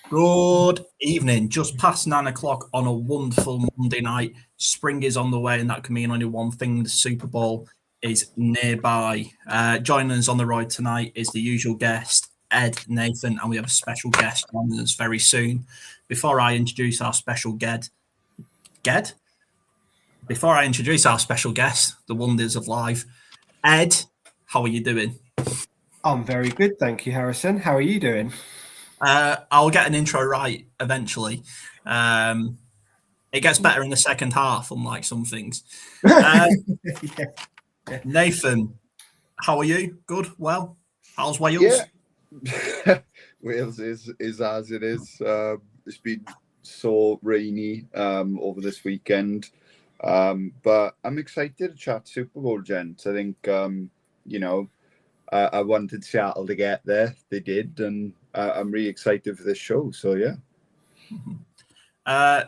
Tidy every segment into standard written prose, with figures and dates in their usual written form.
Good evening. Just past 9 o'clock on a wonderful Monday night. Spring is on the way, and that can mean only one thing: the Super Bowl is nearby. Joining us on the road tonight is the usual guest, Ed, Nathan, and we have a special guest joining us very soon. Before I introduce our special guest, Before I introduce our special guest, the wonders of life, Ed, how are you doing? I'm very good, thank you, Harrison. How are you doing? I'll get an intro right eventually. It gets better in the second half, unlike some things. Yeah. Nathan, how are you? Good? Well? How's Wales? Yeah. Wales is as it is. It's been so rainy over this weekend. But I'm excited to chat Super Bowl, gents. I think, I wanted Seattle to get there. They did, and I'm really excited for this show. So, yeah.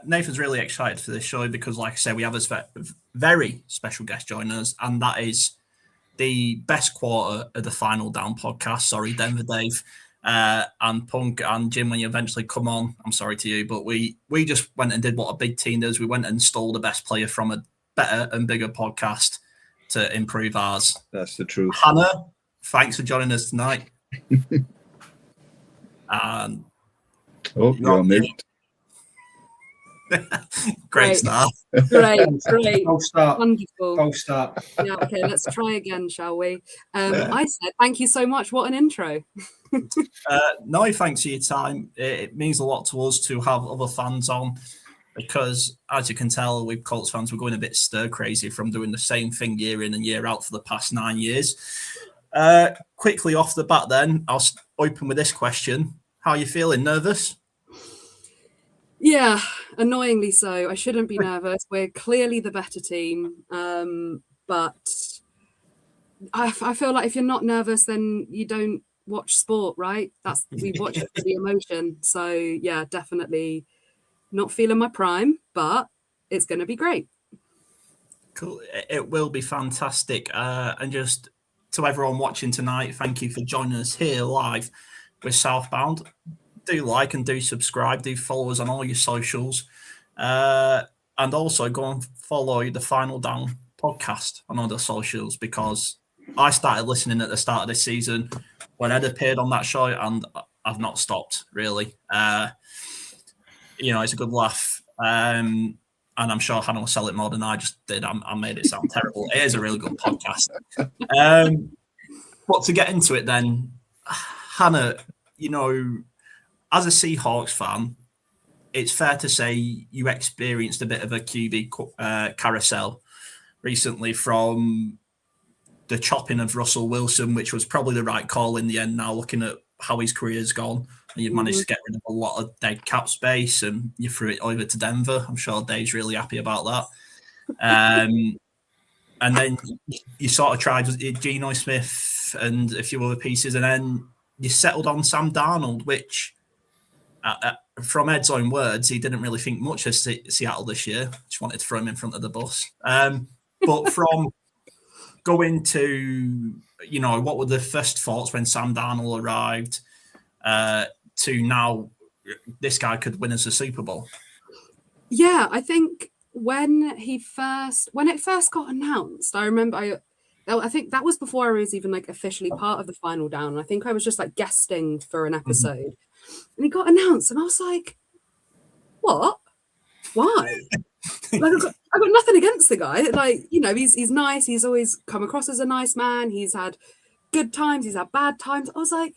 Nathan's really excited for this show because, like I said, we have a very special guest joining us, and that is the best quarter of the Final Down podcast. Sorry, Denver Dave and Punk and Jim, when you eventually come on, I'm sorry to you, but we just went and did what a big team does. We went and stole the best player from a better and bigger podcast to improve ours. That's the truth. Hannah, thanks for joining us tonight. And you're on mute. Great start. Great. False start. Wonderful. False start. Yeah, okay, let's try again, shall we? I said, thank you so much. What an intro. No, thanks for your time. It means a lot to us to have other fans on because, as you can tell, with Colts fans, we're going a bit stir crazy from doing the same thing year in and year out for the past 9 years. Quickly off the bat then, I'll open with this question. How are you feeling? Nervous? Yeah, annoyingly so. I shouldn't be nervous. We're clearly the better team. But I feel like if you're not nervous, then you don't watch sport, right? We watch it for the emotion. So, yeah, definitely not feeling my prime, but it's going to be great. Cool. It will be fantastic. And just to everyone watching tonight, thank you for joining us here live with Southbound. Do like and do subscribe. Do follow us on all your socials. And also go and follow the Final Down podcast on other socials because I started listening at the start of this season when Ed appeared on that show and I've not stopped, really. It's a good laugh. And I'm sure Hannah will sell it more than I just did. I made it sound terrible. It is a really good podcast. But to get into it then, Hannah, as a Seahawks fan, it's fair to say you experienced a bit of a QB carousel recently from the chopping of Russell Wilson, which was probably the right call in the end now, looking at how his career's gone. And you've managed to get rid of a lot of dead cap space and you threw it over to Denver. I'm sure Dave's really happy about that. And then you sort of tried Geno Smith and a few other pieces, and then you settled on Sam Darnold, which... from Ed's own words, he didn't really think much of Seattle this year. Just wanted to throw him in front of the bus. But from going to, what were the first thoughts when Sam Darnold arrived to now this guy could win us a Super Bowl? Yeah, I think when it first got announced, I remember I think that was before I was even officially part of the Final Down. I think I was just guesting for an episode. Mm-hmm. And he got announced, and I was like, "What? Why?" I've got nothing against the guy. He's nice. He's always come across as a nice man. He's had good times. He's had bad times. I was like,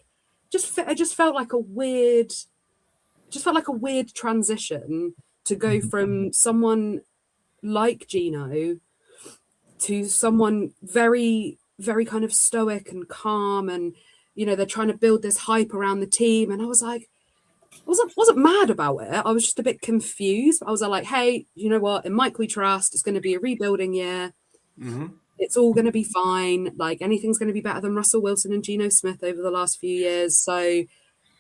it just felt like a weird transition to go from someone like Geno to someone very, very kind of stoic and calm and. They're trying to build this hype around the team. And I was like, wasn't mad about it. I was just a bit confused. I was like, hey, you know what? In Mike we trust. It's going to be a rebuilding year. Mm-hmm. It's all going to be fine. Anything's going to be better than Russell Wilson and Geno Smith over the last few years. So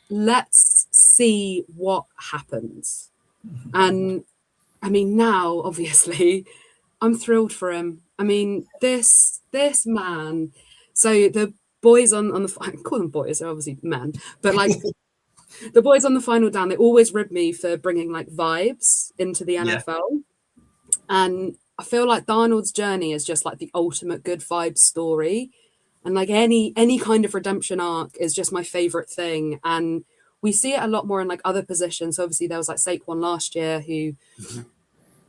let's see what happens. Mm-hmm. And I mean, now, obviously, I'm thrilled for him. I mean, this man. So the boys on the I call them boys, they're obviously men, but The boys on the final down, they always rib me for bringing like vibes into the Yeah. NFL. And I feel like Darnold's journey is just like the ultimate good vibe story. And like any kind of redemption arc is just my favorite thing. And we see it a lot more in like other positions. Obviously, there was like Saquon last year who,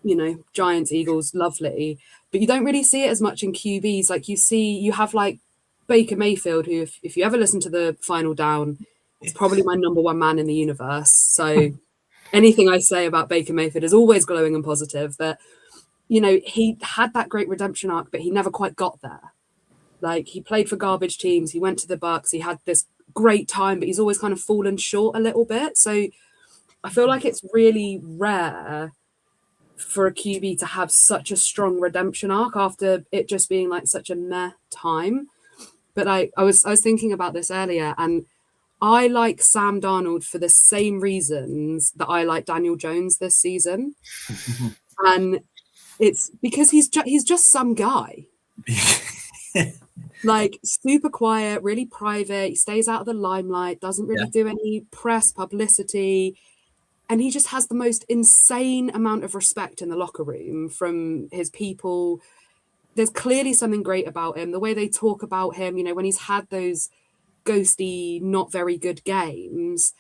you know, Giants, Eagles, lovely. But you don't really see it as much in QBs. Like you have like Baker Mayfield, who if you ever listen to the final down, it's probably my number one man in the universe. So anything I say about Baker Mayfield is always glowing and positive. But, you know, he had that great redemption arc, but he never quite got there. Like he played for garbage teams. He went to the Bucks. He had this great time, but he's always kind of fallen short a little bit. So I feel like it's really rare for a QB to have such a strong redemption arc after it just being like such a meh time. But I was thinking about this earlier, and I like Sam Darnold for the same reasons that I like Daniel Jones this season. And it's because he's just some guy. Like super quiet, really private. He stays out of the limelight, doesn't really do any press publicity. And he just has the most insane amount of respect in the locker room from his people. There's clearly something great about him. The way they talk about him, you know, when he's had those ghosty, not very good games,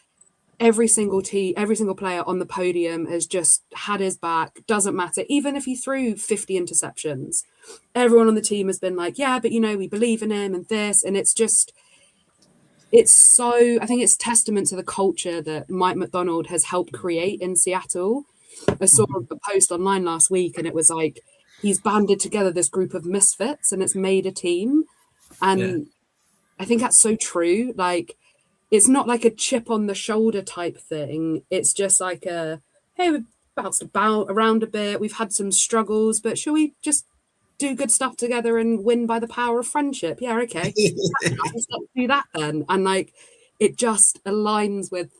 every single player on the podium has just had his back. Doesn't matter. Even if he threw 50 interceptions, everyone on the team has been like, yeah, but you know, we believe in him and this. And it's so, I think it's testament to the culture that Mike McDonald has helped create in Seattle. I saw a post online last week and it was like, he's banded together this group of misfits and it's made a team. And I think that's so true. Like, it's not like a chip on the shoulder type thing. It's just like hey, we've bounced about around a bit. We've had some struggles, but shall we just do good stuff together and win by the power of friendship? Yeah, okay. Let's do that then. And like, it just aligns with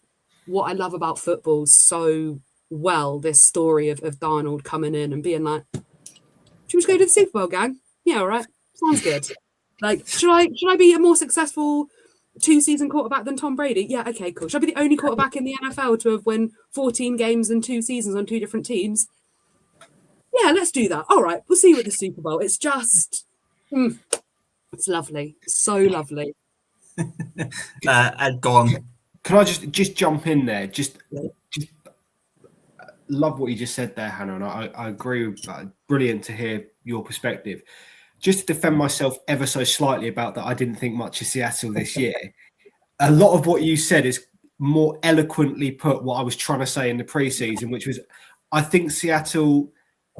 what I love about football so well. This story of Darnold coming in and being like, should we just go to the Super Bowl, gang? Yeah, all right. Sounds good. Like, should I be a more successful 2-season quarterback than Tom Brady? Yeah, okay, cool. Should I be the only quarterback in the NFL to have won 14 games in 2 seasons on 2 different teams? Yeah, let's do that. All right, we'll see you at the Super Bowl. It's just, it's lovely. So lovely. Ed, go on. Can I just jump in there? Just love what you just said there, Hannah, and I agree with that. Brilliant to hear your perspective. Just to defend myself ever so slightly about that, I didn't think much of Seattle this year. A lot of what you said is more eloquently put what I was trying to say in the preseason, which was, I think Seattle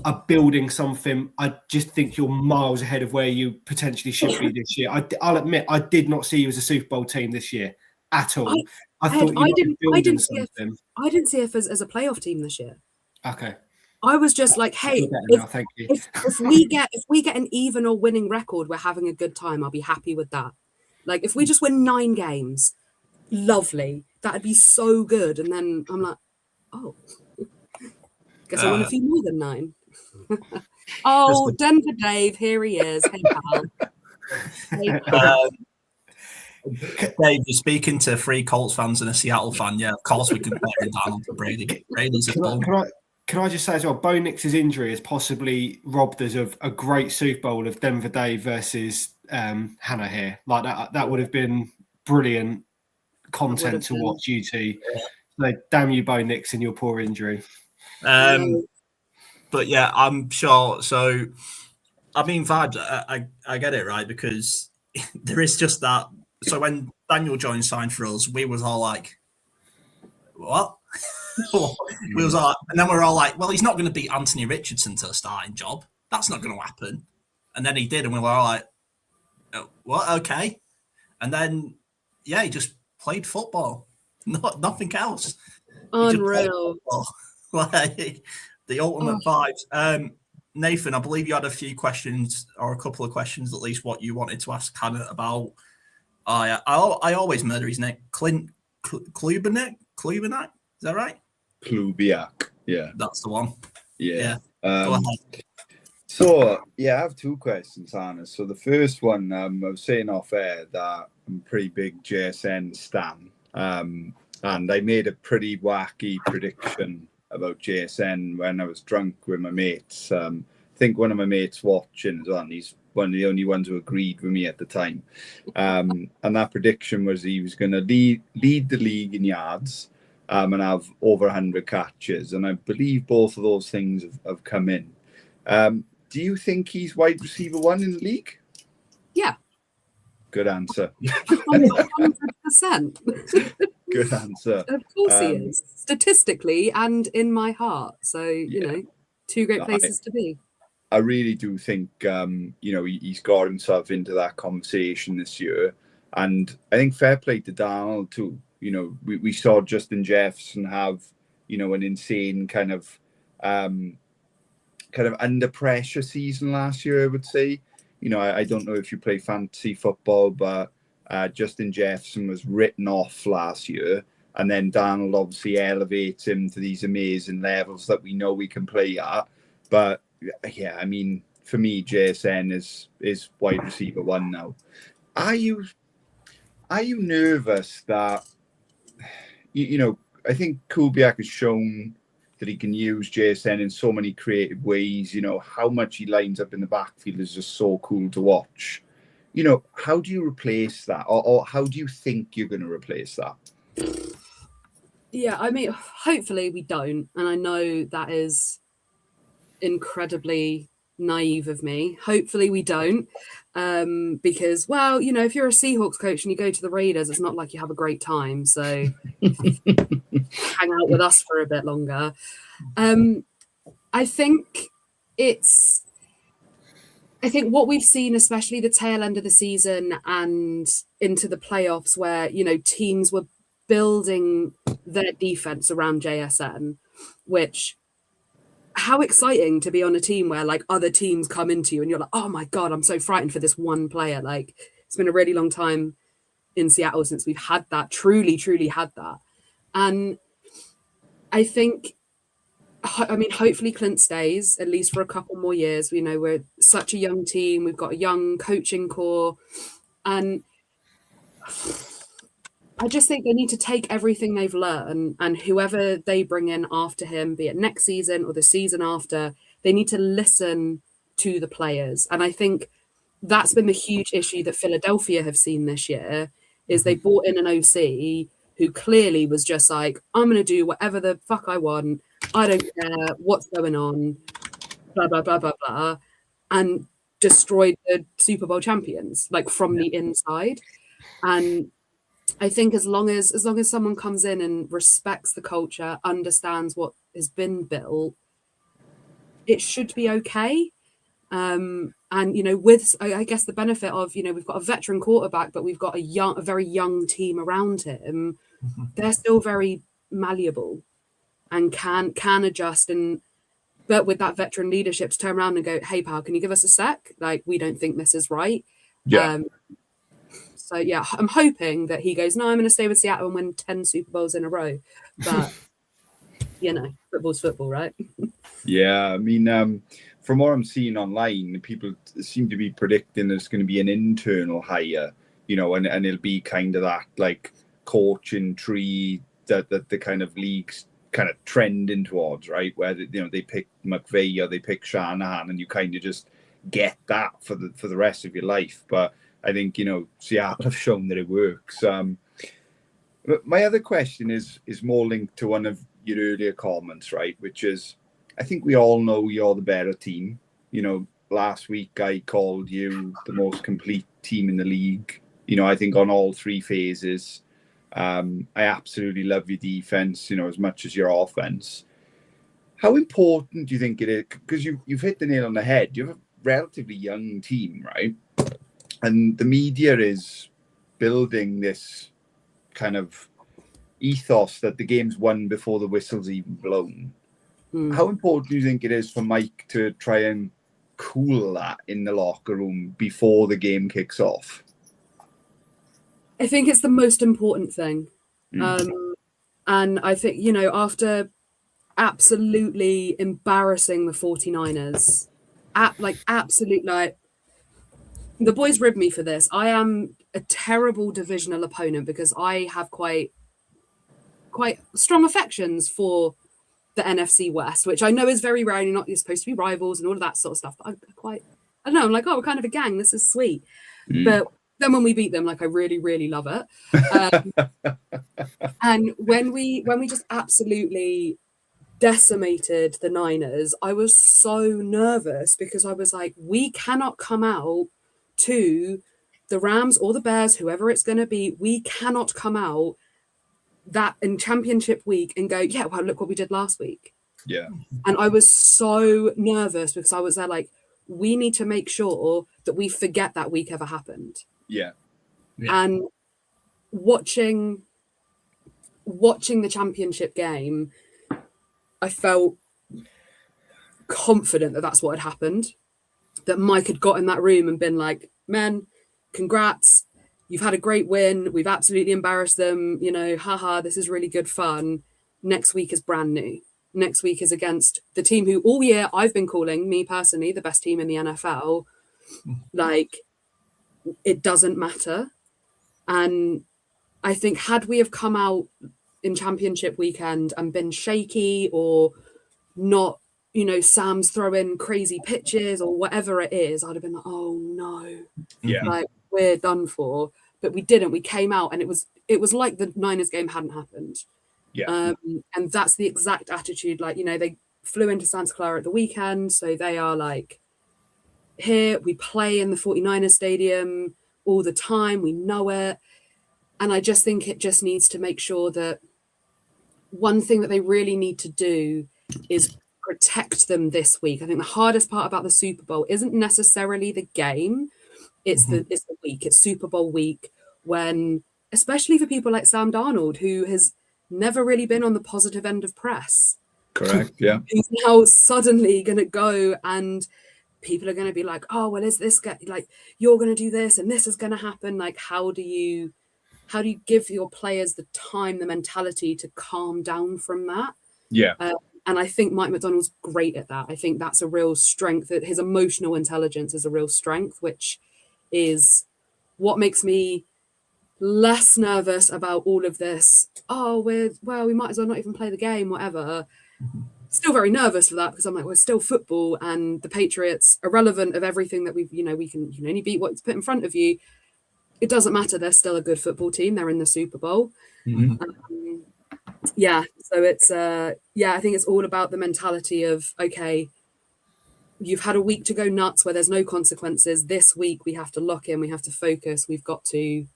are building something. I just think you're miles ahead of where you potentially should be this year. I'll admit, I did not see you as a Super Bowl team this year at all. I thought you were building something. I didn't see it as a playoff team this year. Okay. I was just like, hey, if we get an even or winning record, we're having a good time. I'll be happy with that. Like, if we just win 9 games, lovely. That'd be so good. And then I'm like, oh, guess I won a few more than 9. Oh, Denver Dave, here he is. Hey, pal. Hey, pal. Dave, you're speaking to 3 Colts fans and a Seattle fan. Yeah, of course we can play Darnold for Brady. Brady's a bum. Can I just say as well, Bo Nix's injury has possibly robbed us of a great Super Bowl of Denver Dave versus Hannah here. Like that would have been brilliant content to watch you two. So damn you, Bo Nix, and your poor injury. But yeah, I'm sure. So, I mean, vibes, I get it, right? Because there is just that. So when Daniel Jones signed for us, we was all like, what? We was all, and then we're all like, well, he's not going to beat Anthony Richardson to a starting job. That's not going to happen. And then he did, and we were all like, oh, what? Okay. And then, yeah, he just played football. Nothing else. Unreal. Like the ultimate vibes. Nathan, I believe you had a few questions, or a couple of questions at least, what you wanted to ask Hannah about. I always murder his name. Clint Klubenek? Is that right? Klubiak, yeah. That's the one. Yeah. Go ahead. So, yeah, I have 2 questions, Hannah. So the first one, I was saying off air that I'm a pretty big JSN stan. And I made a pretty wacky prediction about JSN when I was drunk with my mates. I think one of my mates watching as well, and he's one of the only ones who agreed with me at the time. And that prediction was he was going to lead the league in yards and have over 100 catches. And I believe both of those things have come in. Do you think he's wide receiver 1 in the league? Yeah. Good answer. 100%. Good answer. Of course he is. Statistically and in my heart. So, you know, two great places to be. I really do think, he's got himself into that conversation this year. And I think fair play to Darnold too. You know, we saw Justin Jefferson have, an insane kind of under pressure season last year, I would say. I don't know if you play fantasy football, but Justin Jefferson was written off last year. And then Darnold obviously elevates him to these amazing levels that we know we can play at. But yeah, I mean, for me, JSN is wide receiver 1 now. Are you nervous that, I think Kubiak has shown that he can use JSN in so many creative ways. How much he lines up in the backfield is just so cool to watch. How do you replace that? Or how do you think you're going to replace that? Yeah, I mean, hopefully we don't. And I know that is incredibly naive of me. Hopefully we don't. Because, well, if you're a Seahawks coach and you go to the Raiders, it's not like you have a great time. So hang out with us for a bit longer. I think what we've seen, especially the tail end of the season and into the playoffs where, teams were building their defense around JSN, which how exciting to be on a team where like other teams come into you and you're like, oh my God, I'm so frightened for this one player. Like it's been a really long time in Seattle since we've had that, truly had that. And I think, hopefully Clint stays at least for a couple more years. We're such a young team. We've got a young coaching core. And I just think they need to take everything they've learned and whoever they bring in after him, be it next season or the season after, they need to listen to the players. And I think that's been the huge issue that Philadelphia have seen this year is they brought in an OC who clearly was just like, I'm going to do whatever the fuck I want. I don't care what's going on, blah, blah, blah, blah, blah, and destroyed the Super Bowl champions, like from the inside. And I think as long as someone comes in and respects the culture, understands what has been built, it should be okay. And with I guess the benefit of we've got a veteran quarterback, but we've got a very young team around him. They're still very malleable and can adjust. But with that veteran leadership to turn around and go, hey pal, can you give us a sec? Like we don't think this is right. Yeah. So yeah, I'm hoping that he goes, no, I'm going to stay with Seattle and win 10 Super Bowls in a row. But football's football, right? Yeah, I mean, from what I'm seeing online, people seem to be predicting there's going to be an internal hire, and it'll be kind of that like coaching tree that the kind of leagues kind of trending towards, right? Where they pick McVay or they pick Shanahan, and you kind of just get that for the rest of your life. But I think Seattle have shown that it works. My other question is more linked to one of your earlier comments, right? Which is, I think we all know you're the better team. Last week I called you the most complete team in the league. I think on all 3 phases. I absolutely love your defense, as much as your offense. How important do you think it is? Because you've hit the nail on the head. You have a relatively young team, right? And the media is building this kind of ethos that the game's won before the whistle's even blown. How important do you think it is for Mike to try and cool that in the locker room before the game kicks off? I think it's the most important thing. And I think, after absolutely embarrassing the 49ers, the boys ribbed me for this. I am a terrible divisional opponent because I have quite quite strong affections for the NFC West, which I know is very rare. You're supposed to be rivals and all of that sort of stuff. But I don't know. I'm like, oh, we're kind of a gang. This is sweet. But then when we beat them, like, I really, really love it. And when we just absolutely decimated the Niners, I was so nervous because I was like, we cannot come out to the Rams or the Bears, whoever it's going to be. We cannot come out that in championship week and go, yeah, well, look what we did last week. Yeah. And I was so nervous because I was there like, we need to make sure that we forget that week ever happened. Yeah. And watching the championship game, I felt confident that that's what had happened, that Mike had got in that room and been like, men, congrats. You've had a great win. We've absolutely embarrassed them. You know, haha, this is really good fun. Next week is brand new. Next week is against the team who all year I've been calling, me personally, the best team in the NFL. Like, it doesn't matter. And I think had we have come out in championship weekend and been shaky or not, you know, Sam's throwing crazy pitches or whatever it is, I'd have been like, oh no. Yeah. Like, we're done for. But we didn't. We came out and it was like the Niners game hadn't happened. Yeah. And that's the exact attitude. Like, you know, they flew into Santa Clara at the weekend. So they are like, here, we play in the 49ers stadium all the time. We know it. And I just think it just needs to make sure that one thing that they really need to do is protect them this week. I think the hardest part about the Super Bowl isn't necessarily the game. It's the week. It's Super Bowl week when, especially for people like Sam Darnold, who has never really been on the positive end of press. Correct. Yeah. He's now suddenly going to go and people are going to be like, oh, well, is this guy, like, you're going to do this and this is going to happen. Like, how do you give your players the time, the mentality to calm down from that? Yeah. And I think Mike McDonald's great at that. I think that's a real strength, that his emotional intelligence is a real strength, which is what makes me less nervous about all of this. Oh, we might as well not even play the game, whatever. Still very nervous for that because I'm like, we're still football and the Patriots, irrelevant of everything that you can only beat what's put in front of you. It doesn't matter. They're still a good football team. They're in the Super Bowl. So it's I think it's all about the mentality of, okay, you've had a week to go nuts where there's no consequences. This week we have to lock in, we have to focus, we've got to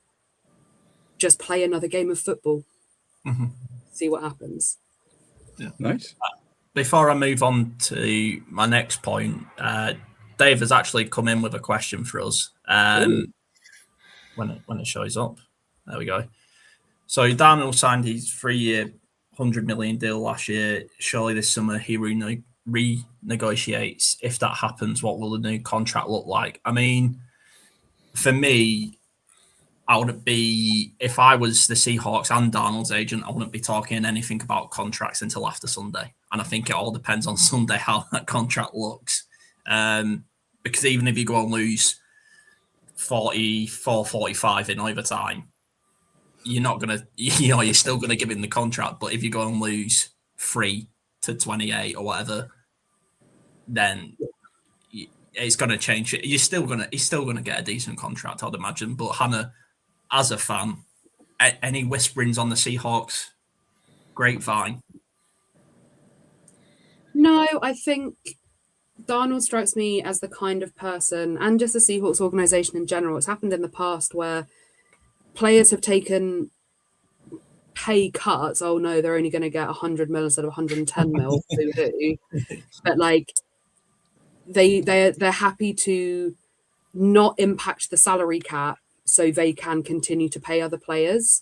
just play another game of football. See what happens. Yeah. Nice. Before I move on to my next point, Dave has actually come in with a question for us. When it shows up. There we go. So Darnold signed his 3-year, $100 million deal last year. Surely this summer he renegotiates. If that happens, what will the new contract look like? I mean, for me, I wouldn't be, if I was the Seahawks and Darnold's agent, I wouldn't be talking anything about contracts until after Sunday. And I think it all depends on Sunday how that contract looks. Because even if you go and lose 44-45 in overtime, you're not going to, you're still going to give him the contract. But if you go and lose 3-28 or whatever, then it's going to change. He's still going to get a decent contract, I'd imagine. But Hannah, as a fan, any whisperings on the Seahawks grapevine? No, I think Darnold strikes me as the kind of person, and just the Seahawks organization in general, it's happened in the past where players have taken pay cuts. Oh no, they're only going to get 100 mil instead of 110 mil. But like they're happy to not impact the salary cap so they can continue to pay other players.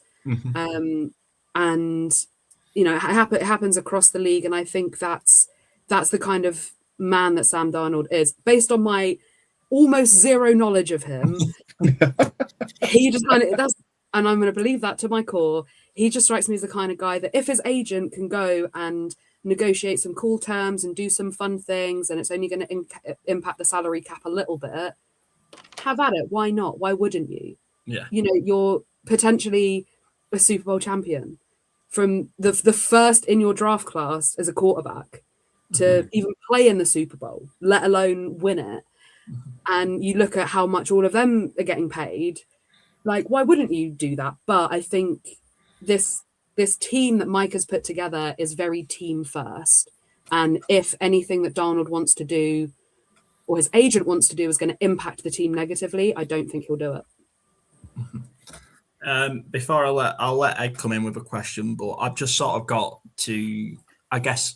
And you know, it happens across the league, and I think that's the kind of man that Sam Darnold is. Based on my almost zero knowledge of him, he just kind of and I'm going to believe that to my core. He just strikes me as the kind of guy that if his agent can go and negotiate some cool terms and do some fun things, and it's only going to impact the salary cap a little bit, have at it. Why not? Why wouldn't you? Yeah. You know, you're potentially a Super Bowl champion. from the first in your draft class as a quarterback to even play in the Super Bowl, let alone win it. And you look at how much all of them are getting paid. Like, why wouldn't you do that? But I think this team that Mike has put together is very team first. And if anything that Darnold wants to do or his agent wants to do is going to impact the team negatively, I don't think he'll do it. Before I'll let Ed come in with a question, but I've just sort of got to, I guess,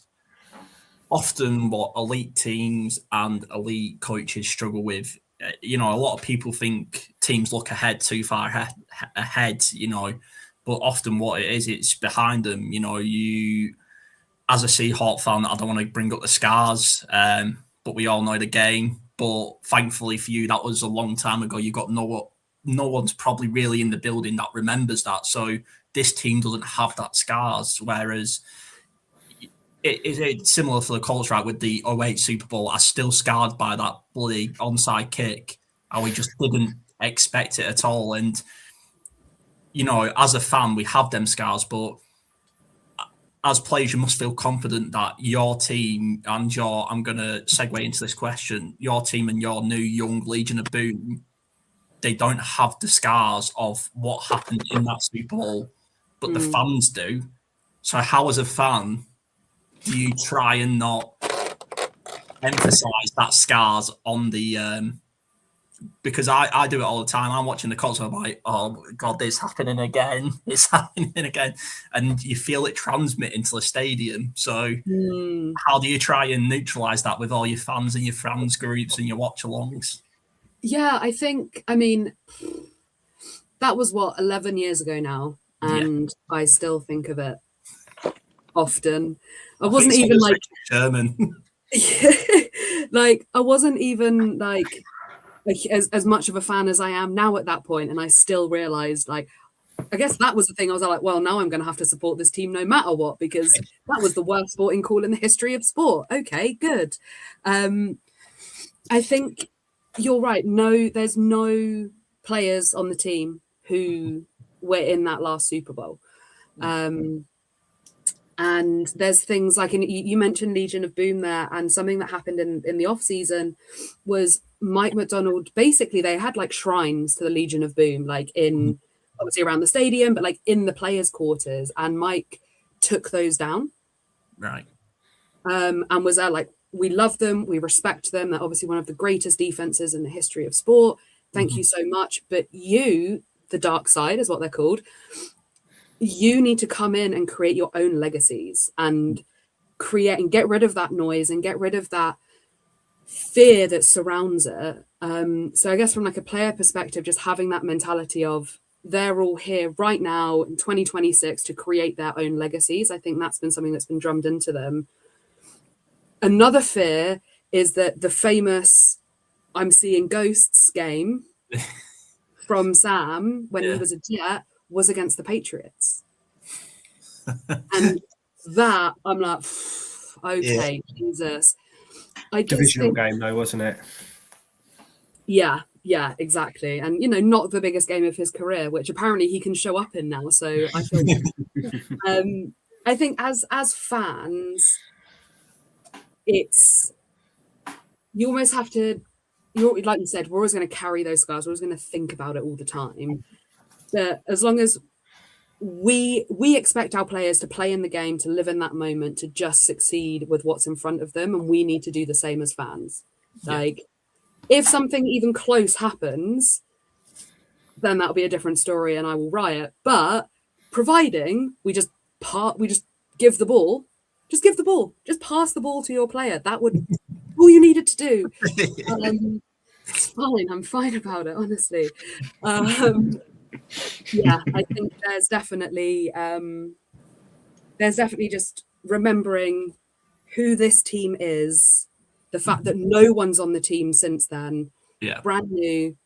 often what elite teams and elite coaches struggle with. A lot of people think teams look ahead too far ahead, but often what it is, it's behind them. You, as a Seahawks fan, I don't want to bring up the scars, but we all know the game. But thankfully for you, that was a long time ago. You got no one's probably really in the building that remembers that. So this team doesn't have that scars, whereas it's similar for the Colts, right? With the 08 Super Bowl, I'm still scarred by that bloody onside kick, and we just didn't expect it at all. And, as a fan, we have them scars, but as players, you must feel confident that your team and I'm going to segue into this question, your team and your new young Legion of Boom, they don't have the scars of what happened in that Super Bowl, but the fans do. So how, as a fan, do you try and not emphasize that scars on the because I do it all the time. I'm watching the Colts and I'm like, oh God, this happening again. It's happening again. And you feel it transmit into the stadium. So how do you try and neutralize that with all your fans and your fans groups and your watch alongs? Yeah, I mean, that was 11 years ago now. And I still think of it often. I wasn't even like German. Like I wasn't even like as much of a fan as I am now at that point, and I still realized, like, I guess that was the thing. I was like, well, now I'm going to have to support this team no matter what, because that was the worst sporting call in the history of sport. Okay, good. I think you're right. No, there's no players on the team who were in that last Super Bowl. And there's things like, you mentioned Legion of Boom there, and something that happened in the off season was Mike McDonald. Basically, they had like shrines to the Legion of Boom, like in obviously around the stadium, but like in the players' quarters. And Mike took those down, right? And was like, we love them, we respect them. They're obviously one of the greatest defenses in the history of sport. Thank you so much. But you, the dark side is what they're called. You need to come in and create your own legacies and create and get rid of that noise and get rid of that fear that surrounds it. So I guess from like a player perspective, just having that mentality of they're all here right now in 2026 to create their own legacies. I think that's been something that's been drummed into them. Another fear is that the famous I'm seeing ghosts game from Sam when he was a Jet was against the Patriots. And that, I'm like, okay, Jesus. Divisional game though, wasn't it? Yeah, exactly. And, not the biggest game of his career, which apparently he can show up in now. So I feel I think as fans, you almost have to, like you said, we're always going to carry those scars. We're always going to think about it all the time. But as long as we expect our players to play in the game, to live in that moment, to just succeed with what's in front of them, and we need to do the same as fans. Like, if something even close happens, then that'll be a different story, and I will riot. But providing we just give the ball, just pass the ball to your player. That would all you needed to do. It's fine. I'm fine about it, honestly. Yeah, I think there's definitely just remembering who this team is, the fact that no one's on the team since then, brand new,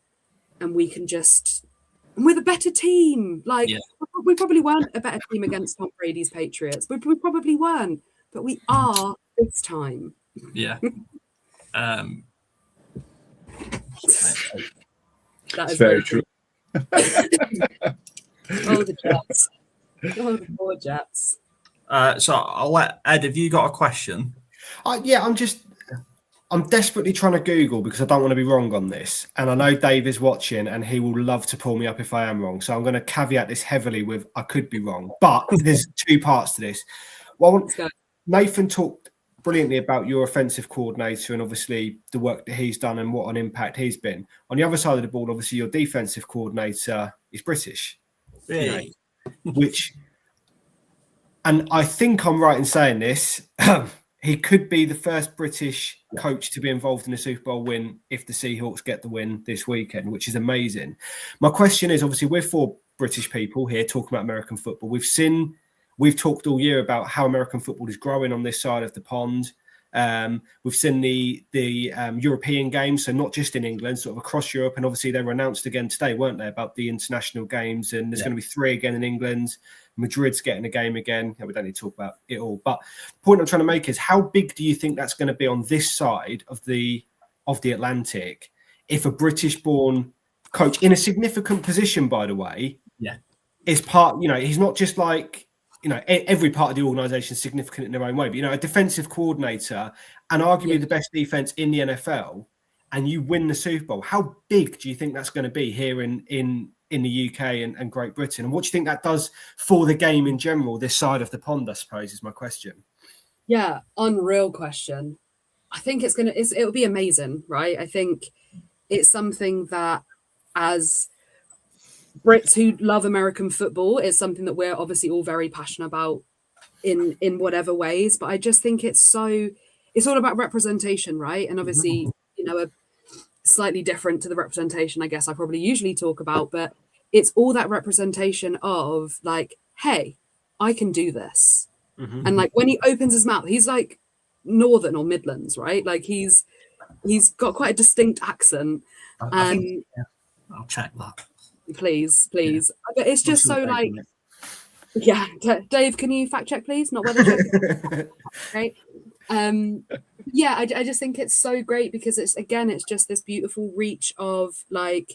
and we're the better team. Like, we probably weren't a better team against Tom Brady's Patriots. We probably weren't, but we are this time. Yeah. That is very true. Oh, the Jets. Oh, the poor Jets. So I'll let Ed. Have you got a question? I'm desperately trying to Google because I don't want to be wrong on this. And I know Dave is watching and he will love to pull me up if I am wrong. So I'm going to caveat this heavily with I could be wrong. But there's two parts to this. Well, Nathan talked brilliantly about your offensive coordinator and obviously the work that he's done and what an impact he's been. On the other side of the ball, obviously your defensive coordinator is British. Really? And I think I'm right in saying this. He could be the first British coach to be involved in a Super Bowl win if the Seahawks get the win this weekend, which is amazing. My question is, obviously, we're four British people here talking about American football. We've talked all year about how American football is growing on this side of the pond. We've seen the European games, so not just in England, sort of across Europe. And obviously they were announced again today, weren't they, about the international games. And there's going to be 3 again in England. Madrid's getting a game again. We don't need to talk about it all. But the point I'm trying to make is, how big do you think that's going to be on this side of the Atlantic if a British-born coach in a significant position, by the way, is part, he's not just like, every part of the organisation is significant in their own way, but, a defensive coordinator and arguably the best defence in the NFL, and you win the Super Bowl. How big do you think that's going to be here in the UK and Great Britain? And what do you think that does for the game in general, this side of the pond, I suppose, is my question. Yeah, unreal question. I think it'll be amazing, right? I think it's something that, as Brits who love American football, is something that we're obviously all very passionate about in whatever ways. But I just think it's all about representation, right? And obviously, a slightly different to the representation I guess I probably usually talk about, but it's all that representation of like, hey, I can do this. And like when he opens his mouth, he's like Northern or Midlands, right? Like he's got quite a distinct accent. I'll check that. Please. Yeah. But it's just so like, Dave, can you fact check, please? Not weather check. Great. I just think it's so great because it's just this beautiful reach of like,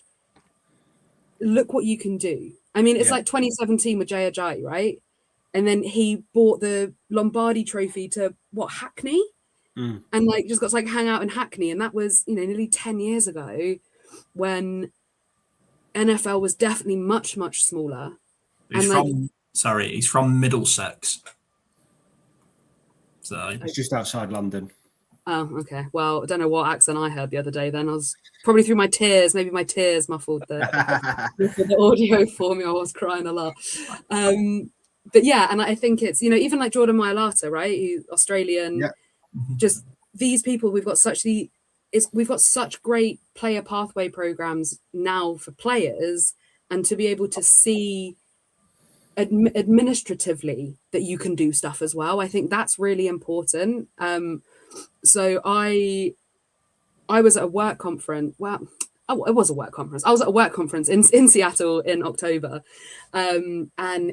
look what you can do. I mean, it's like 2017 with Jay Ajayi, right? And then he bought the Lombardi trophy to Hackney, and like just got to like hang out in Hackney, and that was nearly 10 years ago, when NFL was definitely much smaller. He's from Middlesex. So it's just outside London. Oh, okay. Well, I don't know what accent I heard the other day then. I was probably through my tears. Maybe my tears muffled the audio for me. I was crying a lot. But yeah, and I think it's, even like Jordan Mailata, right? He's Australian. Yeah. Just these people, we've got such great player pathway programs now for players, and to be able to see administratively that you can do stuff as well. I think that's really important. So I was at a work conference. Well, it was a work conference. I was at a work conference in Seattle in October, and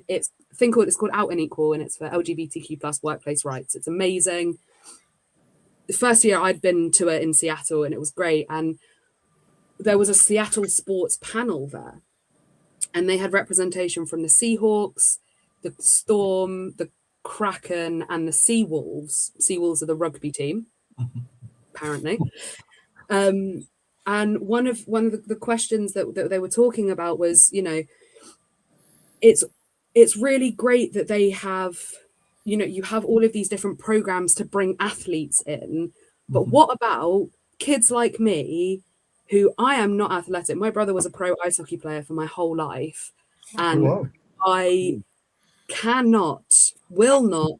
it's called Out and Equal, and it's for LGBTQ plus workplace rights. It's amazing. The first year I'd been to it in Seattle, and it was great. And there was a Seattle sports panel there, and they had representation from the Seahawks, the Storm, the Kraken, and the Seawolves. Seawolves are the rugby team, apparently. And one of the questions that they were talking about was, it's really great that they have, you have all of these different programs to bring athletes in, but what about kids like me, who I am not athletic? My brother was a pro ice hockey player for my whole life, and I cannot, will not,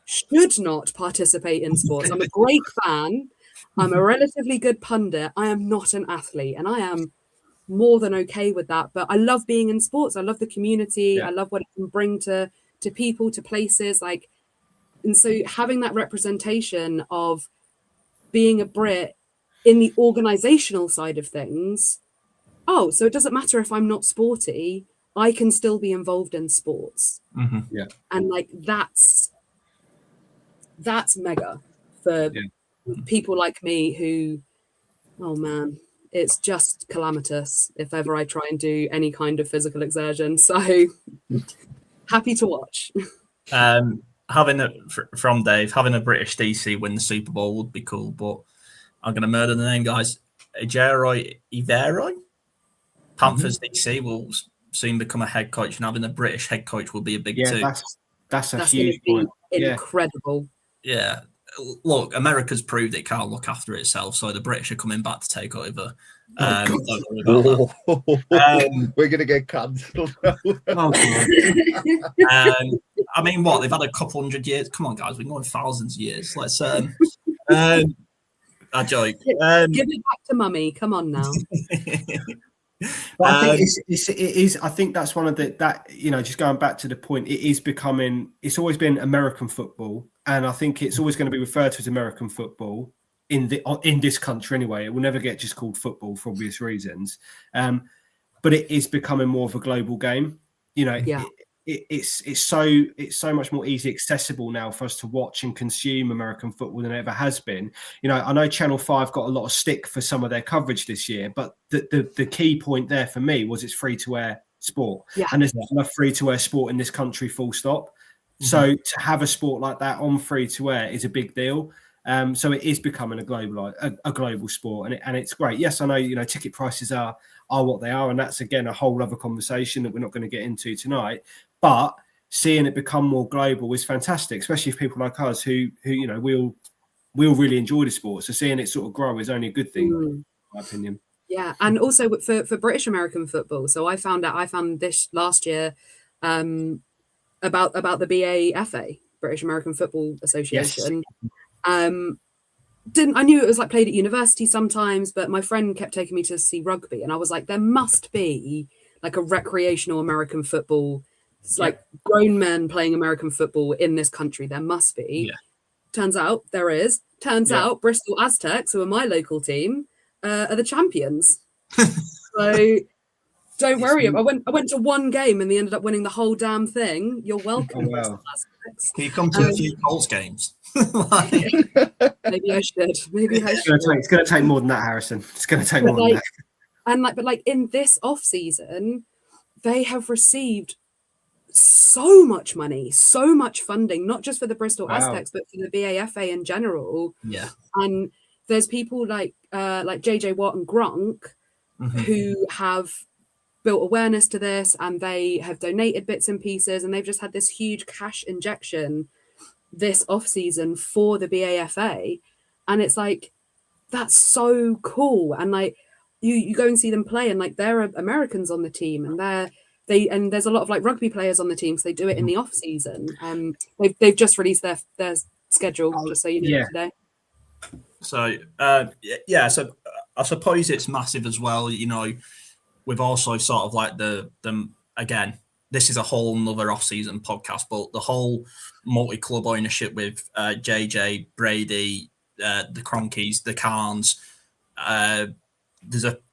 should not participate in sports. I'm a great fan. I'm a relatively good pundit. I am not an athlete, and I am more than okay with that. But I love being in sports. I love the community. Yeah. I love what it can bring to people, to places. Like, and so having that representation of being a Brit in the organizational side of things. Oh, so it doesn't matter if I'm not sporty, I can still be involved in sports. Yeah. And like that's mega for people like me who, oh man, it's just calamitous if ever I try and do any kind of physical exertion. So Happy to watch. From Dave, having a British DC win the Super Bowl would be cool, but I'm going to murder the name, guys. Ejiro Iveroi, Panthers DC will soon become a head coach, and having a British head coach will be a big too. That's gonna huge be point. incredible. Yeah. Look, America's proved it can't look after itself, so the British are coming back to take over. Don't worry about that. We're going to get cancelled. I mean, what? They've had a couple hundred years. Come on, guys. We're going thousands of years. Let's I joke. Give it back to mummy. Come on now. But I think it is. I think that's one of just going back to the point, it is becoming. It's always been American football, and I think it's always going to be referred to as American football in this country anyway. It will never get just called football for obvious reasons, but it is becoming more of a global game. It's so much more easily accessible now for us to watch and consume American football than it ever has been. I know Channel 5 got a lot of stick for some of their coverage this year, but the key point there for me was it's free to air sport, and there's not enough free to air sport in this country, full stop. Mm-hmm. So to have a sport like that on free to air is a big deal. So it is becoming a global sport, and it's great. Yes, I know ticket prices are what they are, and that's again a whole other conversation that we're not going to get into tonight. But seeing it become more global is fantastic, especially for people like us who we'll really enjoy the sport. So seeing it sort of grow is only a good thing, in my opinion. Yeah, and also for British American football. So I found this last year about the BAFA, British American Football Association. Yes. I knew it was like played at university sometimes, but my friend kept taking me to see rugby, and I was like, there must be like a recreational American football. It's like grown men playing American football in this country. There must be. Yeah. Turns out there is. Turns out Bristol Aztecs, who are my local team, are the champions. So don't worry. I went to one game and they ended up winning the whole damn thing. You're welcome. Oh, wow. Can you come to a few Colts games? Maybe I should. It's going to take more than that, Harrison. It's going to take more than that. And but in this off season, they have received so much money, so much funding, not just for the Bristol Aztecs, but for the BAFA in general. Yeah. And there's people like JJ Watt and Gronk who have built awareness to this, and they have donated bits and pieces, and they've just had this huge cash injection this off season for the BAFA. And it's like, that's so cool. And like you go and see them play, and like there are Americans on the team, and there's a lot of like rugby players on the team, so they do it in the off season. They've just released their schedule, just so you know today. So so I suppose it's massive as well. We've also sort of like the again, this is a whole nother off-season podcast, but the whole multi-club ownership with JJ, Brady, the Cronkies, the Carns,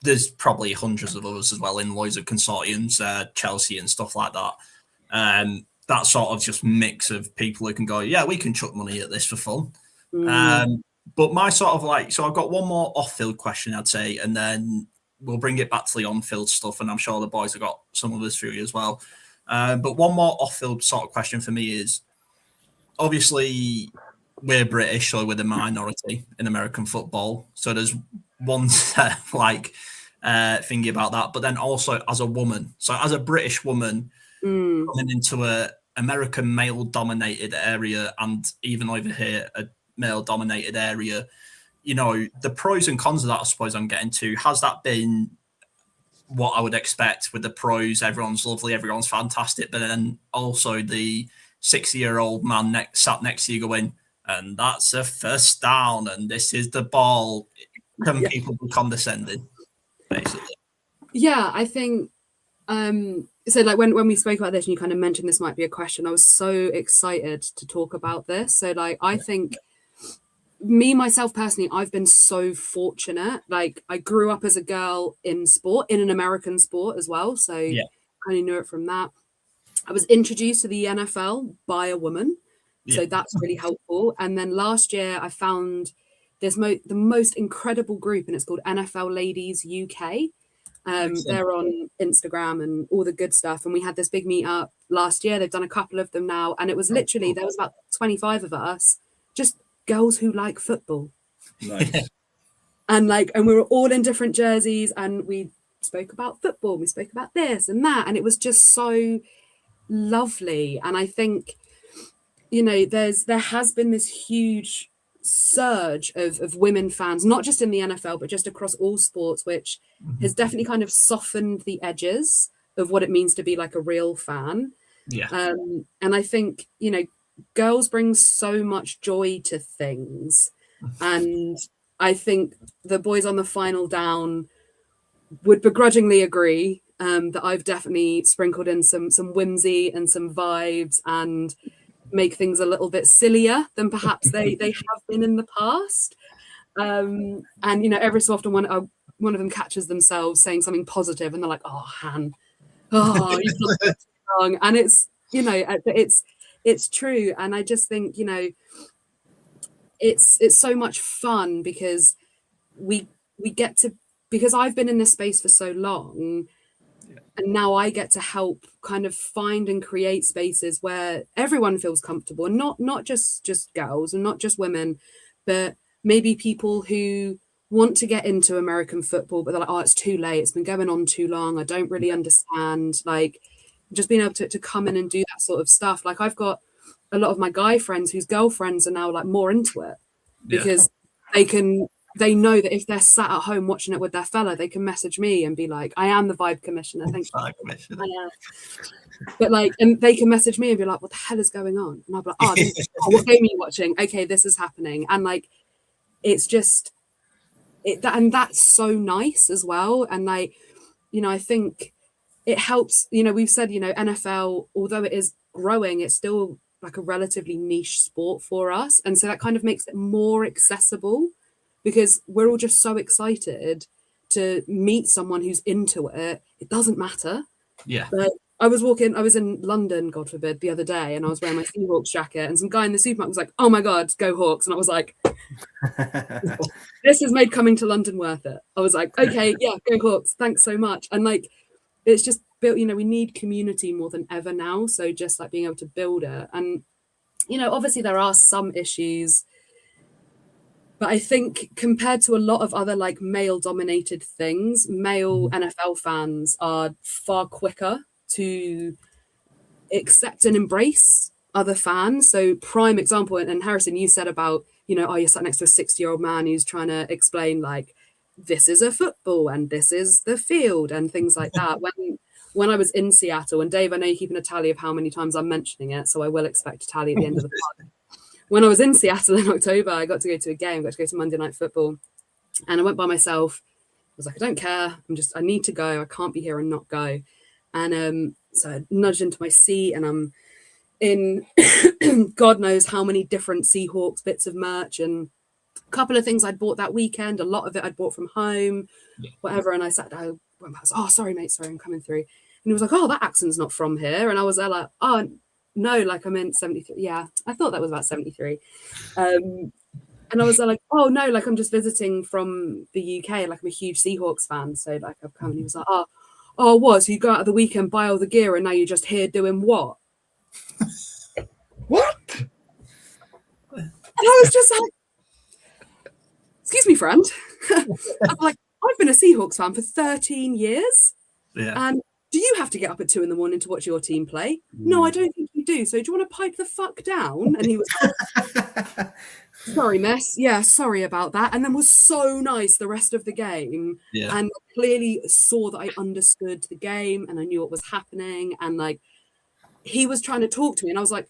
there's probably hundreds of others as well in loads of consortiums, Chelsea and stuff like that. That sort of just mix of people who can go, yeah, we can chuck money at this for fun. But my sort of like, so I've got one more off-field question, I'd say, and then we'll bring it back to the on-field stuff, and I'm sure the boys have got some of this for you as well. But one more off-field sort of question for me is, obviously, we're British, so we're the minority in American football. So there's one thingy about that. But then also as a woman, so as a British woman coming into a American male-dominated area, and even over here, a male-dominated area, the pros and cons of that, I suppose I'm getting to. Has that been what I would expect with the pros? Everyone's lovely, everyone's fantastic, but then also the 60-year-old man sat next to you going, and that's a first down, and this is the ball. Can people be condescending, basically? Yeah, I think so. Like when we spoke about this, and you kind of mentioned this might be a question, I was so excited to talk about this. So like, I think me, myself personally, I've been so fortunate. Like I grew up as a girl in sport, in an American sport as well. So kind of knew it from that. I was introduced to the NFL by a woman. So that's really helpful. And then last year I found there's the most incredible group, and it's called NFL Ladies UK. They're on Instagram and all the good stuff. And we had this big meetup last year. They've done a couple of them now. And it was literally, there was about 25 of us, just girls who like football. Nice. And we were all in different jerseys and we spoke about football. We spoke about this and that. And it was just so lovely. And I think, you know, there has been this huge surge of women fans, not just in the NFL, but just across all sports, which has definitely kind of softened the edges of what it means to be like a real fan. Yeah. And I think, you know, girls bring so much joy to things. And I think the boys on the final down would begrudgingly agree that I've definitely sprinkled in some whimsy and some vibes and make things a little bit sillier than perhaps they have been in the past. And, you know, every so often one of them catches themselves saying something positive and they're like, oh, Han, oh, you've done that wrong. And it's, you know, it's true. And I just think, you know, it's so much fun because we get to, because I've been in this space for so long, and now I get to help kind of find and create spaces where everyone feels comfortable, and not just girls and not just women, but maybe people who want to get into American football, but they're like, oh, it's too late. It's been going on too long. I don't really understand. Like, just being able to come in and do that sort of stuff. Like, I've got a lot of my guy friends whose girlfriends are now like more into it because they know that if they're sat at home watching it with their fella, they can message me and be like, I am the vibe commissioner. Thank you. But like, and they can message me and be like, what the hell is going on? And I'll be like, oh, what game are you watching? Okay, this is happening. And like, it's just, and that's so nice as well. And like, you know, I think it helps, you know, we've said, you know, NFL, although it is growing, it's still like a relatively niche sport for us. And so that kind of makes it more accessible, because we're all just so excited to meet someone who's into it. It doesn't matter. Yeah. But I was in London, God forbid, the other day, and I was wearing my Seahawks jacket, and some guy in the supermarket was like, oh my God, go Hawks. And I was like, this has made coming to London worth it. I was like, okay, yeah, go Hawks. Thanks so much. And like, it's just built, you know, we need community more than ever now. So just like being able to build it. And, you know, obviously there are some issues, but I think compared to a lot of other like male dominated things, male NFL fans are far quicker to accept and embrace other fans. So prime example, and Harrison, you said about, you know, oh, you're sat next to a 60-year-old man who's trying to explain like, this is a football and this is the field and things like that. When I was in Seattle, and Dave, I know you're keeping a tally of how many times I'm mentioning it, so I will expect a tally at the end of the pod. When I was in Seattle in October, I got to go to a game, got to go to Monday Night Football, and I went by myself. I was like, I don't care. I need to go. I can't be here and not go. And so I nudged into my seat, and I'm in God knows how many different Seahawks bits of merch, and a couple of things I'd bought that weekend. A lot of it I'd bought from home, whatever. And I sat down, went past, oh, sorry, mate, sorry, I'm coming through. And he was like, oh, that accent's not from here. And I was there like, oh, no, like I meant 73. Yeah, I thought that was about 73. And I was there like, oh, no, like I'm just visiting from the UK. Like I'm a huge Seahawks fan. So like I've come, and he was like, oh, what? So you go out of the weekend, buy all the gear, and now you're just here doing what? What? And I was just like, excuse me, friend. I'm like, I've been a Seahawks fan for 13 years. Yeah. And do you have to get up at 2 a.m. to watch your team play? No, I don't think you do. So do you want to pipe the fuck down? And he was like, sorry, miss. Yeah, sorry about that. And then was so nice the rest of the game. Yeah. And clearly saw that I understood the game and I knew what was happening. And like, he was trying to talk to me and I was like,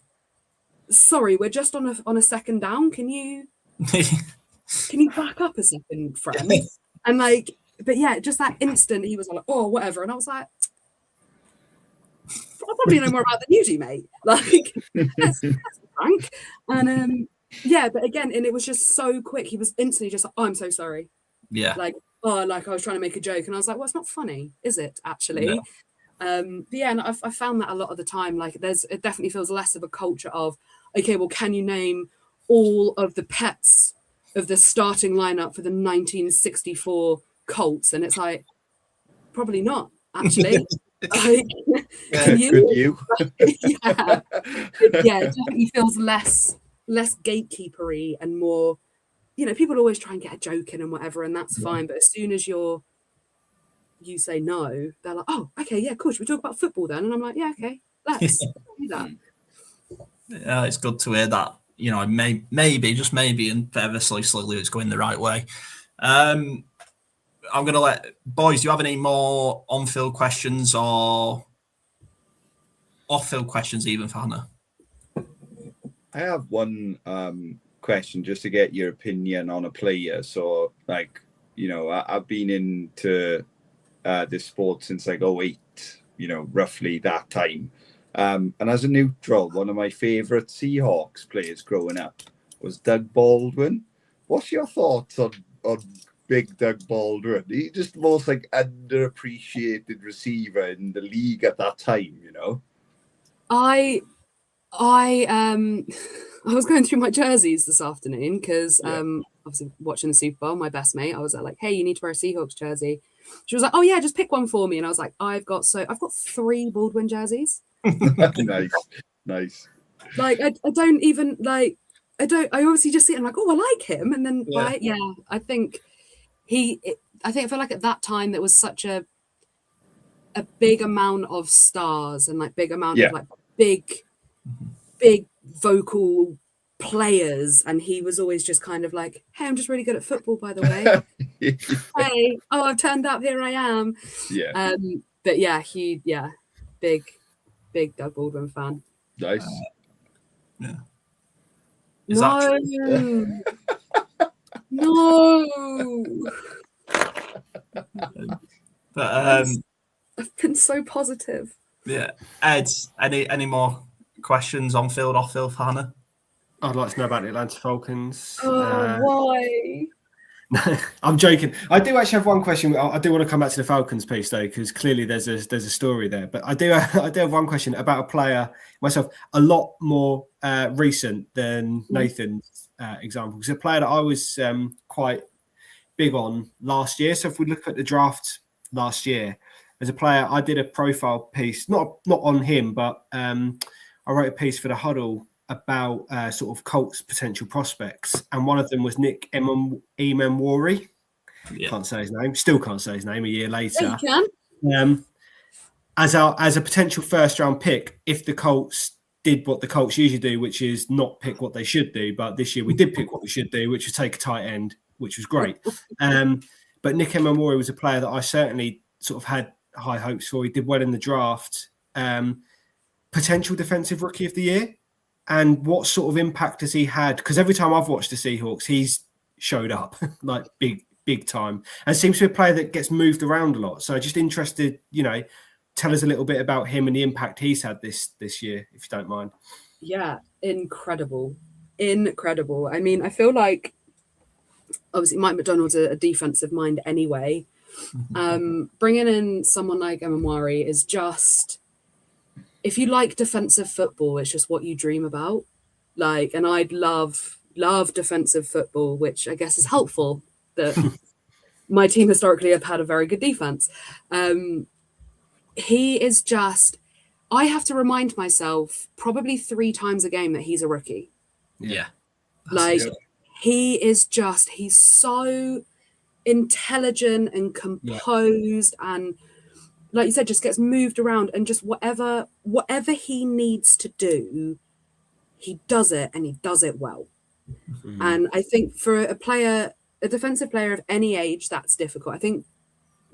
sorry, we're just on a second down. Can you back up a second, friend? And like, but yeah, just that instant, he was like, oh, whatever. And I was like, I probably know more about than you do, mate. Like, that's frank. And yeah, but again, and it was just so quick. He was instantly just like, oh, I'm so sorry. Yeah. Like, oh, like I was trying to make a joke. And I was like, well, it's not funny, is it, actually? No. But yeah, and I found that a lot of the time, like it definitely feels less of a culture of, okay, well, can you name all of the pets of the starting lineup for the 1964 Colts? And it's like, probably not actually. Like, Yeah, good you. yeah, it definitely feels less gatekeepery and more, people always try and get a joke in and whatever, and that's fine. But as soon as you say no, they're like, oh, okay, yeah, cool. Should we talk about football then? And I'm like, yeah, okay, let's do that. Yeah, it's good to hear that. Maybe, just maybe, and ever so slowly, it's going the right way. I'm going to let boys. Do you have any more on-field questions or off-field questions, even for Hannah? I have one question just to get your opinion on a player. So, I've been into this sport since like 08, roughly that time. And as a neutral, one of my favourite Seahawks players growing up was Doug Baldwin. What's your thoughts on big Doug Baldwin? He's just the most underappreciated receiver in the league at that time, I was going through my jerseys this afternoon because obviously watching the Super Bowl, my best mate, I was like, hey, you need to wear a Seahawks jersey. She was like, oh yeah, just pick one for me. And I was like, I've got 3 Baldwin jerseys. Nice. Like I don't even I obviously just see it and I'm like, oh, I like him. And then I think I feel like at that time there was such a big amount of stars and like big amount of like big vocal players, and he was always just kind of like, hey, I'm just really good at football, by the way. Hey, oh, I've turned up, here I am. But yeah, big Doug Baldwin fan. Nice. No. But I've been so positive. Yeah, Ed, any more questions on field, off field for Hannah? I'd like to know about the Atlanta Falcons. Why? I'm joking. I do actually have one question. I do want to come back to the Falcons piece though, because clearly there's a story there. But I do have one question about a player myself, a lot more recent than Nathan's example. Because a player that I was quite big on last year. So if we look at the draft last year, as a player, I did a profile piece, not on him, but I wrote a piece for the Huddle about sort of Colts potential prospects, and one of them was Nick Emmanwori. Can't say his name. Still can't say his name a year later. Yeah, you can. As a potential first round pick, if the Colts did what the Colts usually do, which is not pick what they should do, but this year we did pick what we should do, which was take a tight end, which was great. But Nick Emmanwori was a player that I certainly sort of had high hopes for. He did well in the draft. Potential defensive rookie of the year. And what sort of impact has he had? Because every time I've watched the Seahawks, he's showed up like big time, and seems to be a player that gets moved around a lot. So just interested, tell us a little bit about him and the impact he's had this year, if you don't mind. Yeah, incredible. I mean, I feel like obviously Mike McDonald's a defensive mind anyway. Bringing in someone like Emmanwori is just, if you like defensive football, it's just what you dream about. Like, and I'd love defensive football, which I guess is helpful that my team historically have had a very good defense. He is just, I have to remind myself probably 3 times a game that he's a rookie. Yeah. Like, he's so intelligent and composed and, like you said, just gets moved around, and just whatever he needs to do, he does it, and he does it well. And I think for a defensive player of any age, that's difficult. I think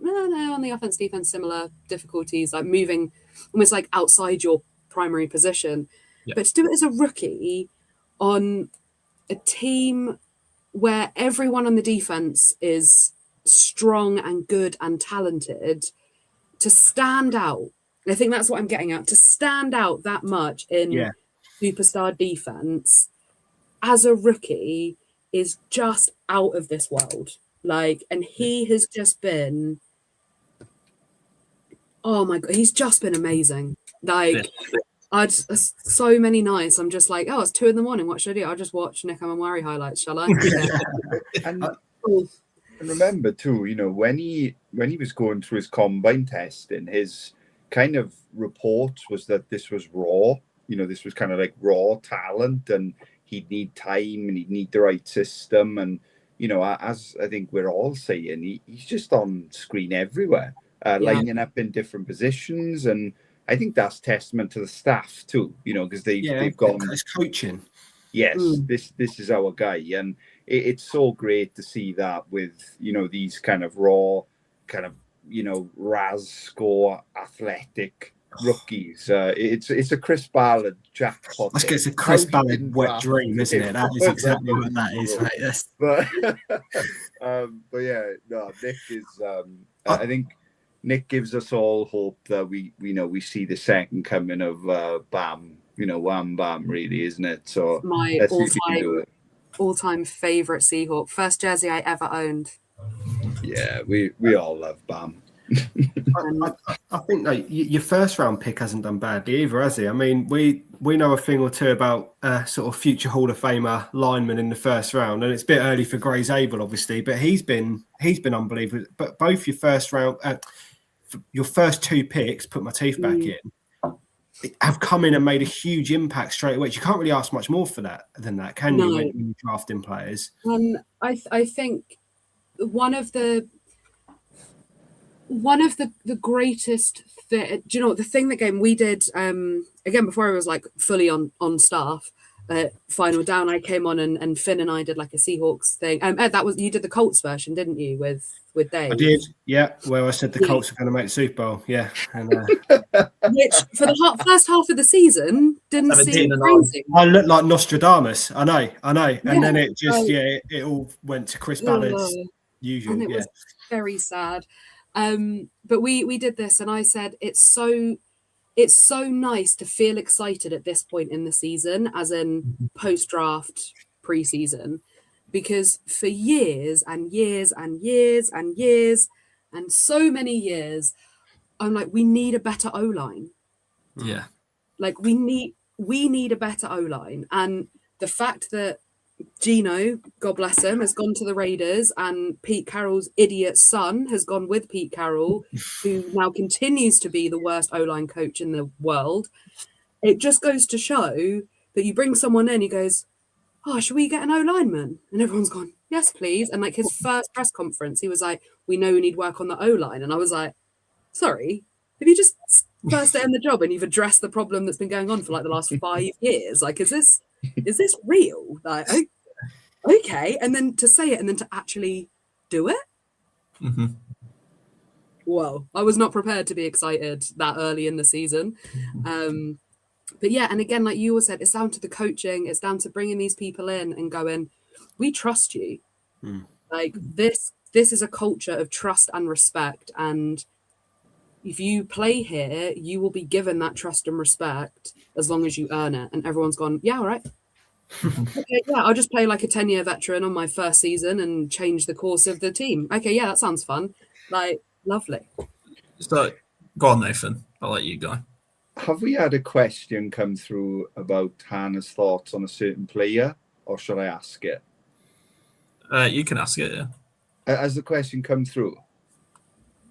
on the offense, defense, similar difficulties, like moving almost like outside your primary position. But to do it as a rookie on a team where everyone on the defense is strong and good and talented, to stand out, I think that's what I'm getting at, to stand out that much in superstar defense as a rookie is just out of this world. Like, and he has just been, oh my God, he's just been amazing. Like, so many nights I'm just like, oh, it's 2 a.m. what should I do? I'll just watch Nick Emmanwori highlights, shall I? And remember too, when he was going through his combine testing, his kind of report was that this was raw. This was kind of like raw talent, and he'd need time and he'd need the right system. And as I think we're all saying, he's just on screen everywhere, lining up in different positions. And I think that's testament to the staff too, because they've gone. It's coaching. Yes, this is our guy, and it's so great to see that with these kind of raw, kind of RAS score athletic rookies. It's a Chris Ballard jackpot. I guess it's a Chris Ballard wet dream, isn't it? That is exactly what that is, mate. Yes. But yeah, no, Nick is. I think Nick gives us all hope that we see the second coming of Bam. Wham Bam, really, isn't it? So my all-time favorite Seahawk, first jersey I ever owned. Yeah, we all love Bam. I think your first round pick hasn't done badly either, has he? I mean, we know a thing or two about sort of future Hall of Famer lineman in the first round, and it's a bit early for Gray's Abel, obviously, but he's been unbelievable. But both your first round, your first two picks, put my teeth back in, have come in and made a huge impact straight away. You can't really ask much more for that than that, can you? When you're drafting players, I think one of the greatest do you know what, the thing that game we did again before I was like fully on staff Final Down, I came on and Finn and I did like a Seahawks thing. Ed, that was, you did the Colts version, didn't you, with Dave? I did, yeah, where I said the Colts are going to make the Super Bowl, yeah. And, which for the first half of the season didn't seem crazy. I looked like Nostradamus, I know. And then it just, it all went to Chris Ballard's usual. And it was very sad. But we did this and I said, it's so nice to feel excited at this point in the season, as in post-draft preseason, because for years and years and years and years and so many years, I'm like, we need a better O-line. Yeah. Like we need a better O-line. And the fact that Gino, God bless him, has gone to the Raiders, and Pete Carroll's idiot son has gone with Pete Carroll, who now continues to be the worst O-line coach in the world. It just goes to show that you bring someone in, he goes, oh, should we get an O-lineman? And everyone's gone, yes, please. And like his first press conference, he was like, we know we need work on the O-line. And I was like, sorry, have you just first day on the job and you've addressed the problem that's been going on for like the last 5 years? Like, is this real? Like, okay. And then to say it and then to actually do it. Mm-hmm. Well, I was not prepared to be excited that early in the season. But yeah, and again, like you all said, it's down to the coaching. It's down to bringing these people in and going, we trust you. Like this is a culture of trust and respect. And if you play here, you will be given that trust and respect as long as you earn it. And everyone's gone, yeah, all right. Okay, yeah, I'll just play like a 10-year veteran on my first season and change the course of the team. Okay, yeah, that sounds fun. Like, lovely. So, go on, Nathan. I'll let you go. Have we had a question come through about Hannah's thoughts on a certain player, or should I ask it? You can ask it, yeah. Has the question come through?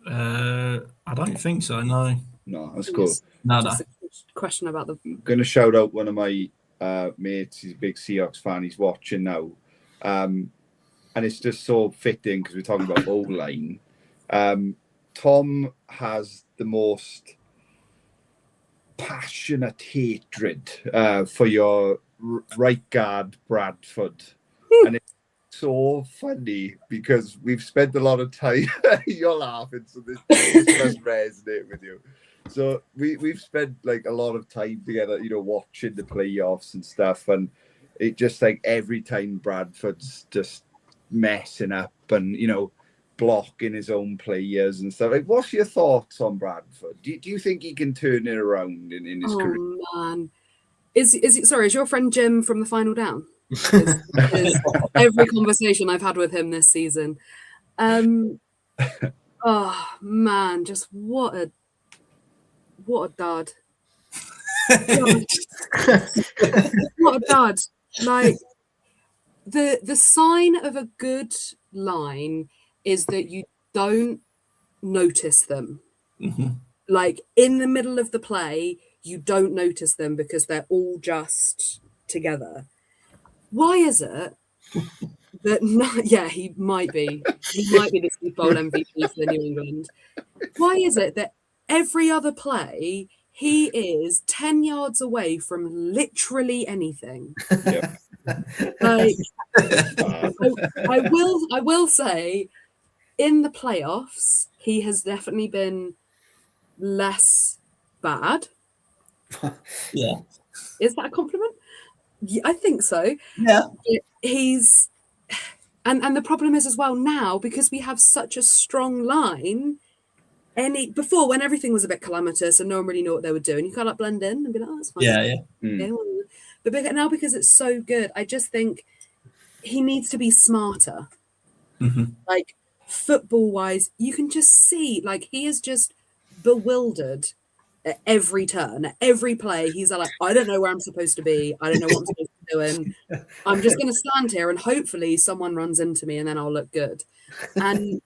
I don't think so, no. No, that's cool. No. A question about the... I'm going to shout out one of my mates. He's a big Seahawks fan. He's watching now. And it's just so fitting because we're talking about O-line. Tom has the most passionate hatred for your right guard, Bradford. And it's so funny because we've spent a lot of time... You're laughing, so this must resonate with you. So we've spent like a lot of time together, watching the playoffs and stuff. And it just like every time Bradford's just messing up and, blocking his own players and stuff. Like, what's your thoughts on Bradford? Do you think he can turn it around in his career? Oh, man. Is your friend Jim from the Final Down? Is every conversation I've had with him this season. Oh, man, just what a dud. What a dud. Like, the sign of a good line is that you don't notice them. Mm-hmm. Like in the middle of the play, you don't notice them because they're all just together. Why is it that yeah, he might be the Super Bowl MVP for the New England. Why is it that every other play he is 10 yards away from literally anything? Yep. Like, I will say, in the playoffs, he has definitely been less bad. Yeah. Is that a compliment? Yeah, I think so. Yeah. He's and the problem is as well now, because we have such a strong line. Before, when everything was a bit calamitous and no one really knew what they were doing, you kind of like blend in and be like, oh, that's fine. Yeah. Yeah. But now, because it's so good, I just think he needs to be smarter. Mm-hmm. Like football wise, you can just see like he is just bewildered at every turn, at every play. He's like, I don't know where I'm supposed to be. I don't know what I'm supposed to be doing. I'm just going to stand here and hopefully someone runs into me and then I'll look good. And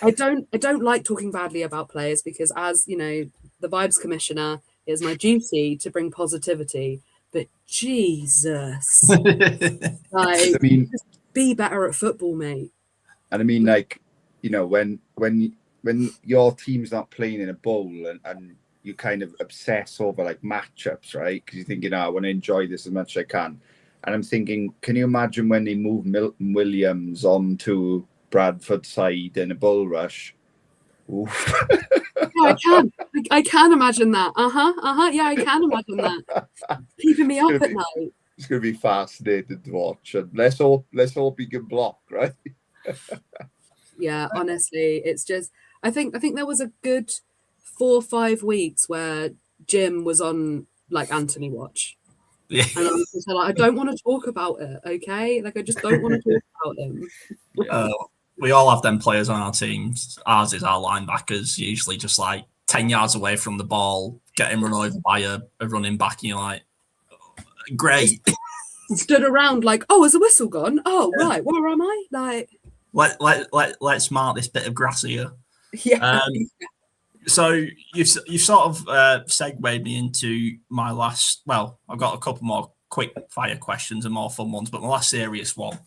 I don't like talking badly about players because, as you know, the vibes commissioner, it is my duty to bring positivity. But Jesus, like, I mean, just be better at football, mate. And I mean, like, you know, when your team's not playing in a bowl and you kind of obsess over like matchups, right? Because you're thinking, I want to enjoy this as much as I can. And I'm thinking, can you imagine when they move Milton Williams onto Bradford side in a bull rush? Oof. Yeah, I can imagine that. Yeah, I can imagine that. Keeping me up at night. It's going to be fascinating to watch. And let's hope he can block, right? Yeah, honestly, it's just I think there was a good 4 or 5 weeks where Jim was on like Anthony watch. Yeah. And I was just like, I don't want to talk about it, okay? Like I just don't want to talk about him. We all have them players on our teams. Ours is our linebackers, usually just like 10 yards away from the ball, getting run over by a running back, and you're like, great. Stood around like, oh, is the whistle gone? Oh, right, where am I? Like, let's mark this bit of grass here. yeah. So you've sort of segued me into my last. Well, I've got a couple more quick fire questions and more fun ones, but my last serious one.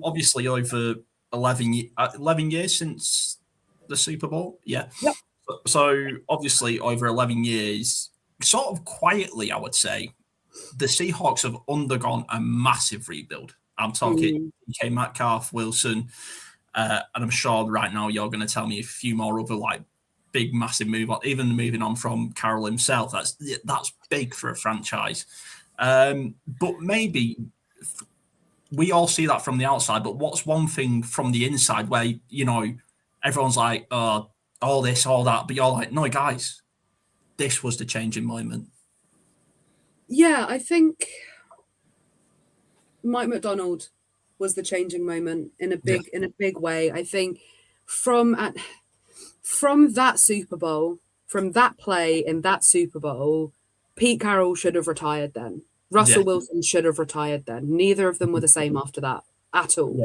Obviously, over 11 years since the Super Bowl. Yeah. Yep. So obviously, over 11 years, sort of quietly, I would say, the Seahawks have undergone a massive rebuild. I'm talking DK Metcalf, Wilson, and I'm sure right now you're going to tell me a few more other like big, massive move on. Even moving on from Carroll himself, that's big for a franchise. But maybe we all see that from the outside. But what's one thing from the inside where everyone's like, oh, all this, all that, but you're like, no, guys, this was the changing moment. Yeah, I think Mike McDonald was the changing moment in a big way. I think from that Super Bowl, from that play in that Super Bowl, Pete Carroll should have retired then. Russell Wilson should have retired then. Neither of them were the same after that at all.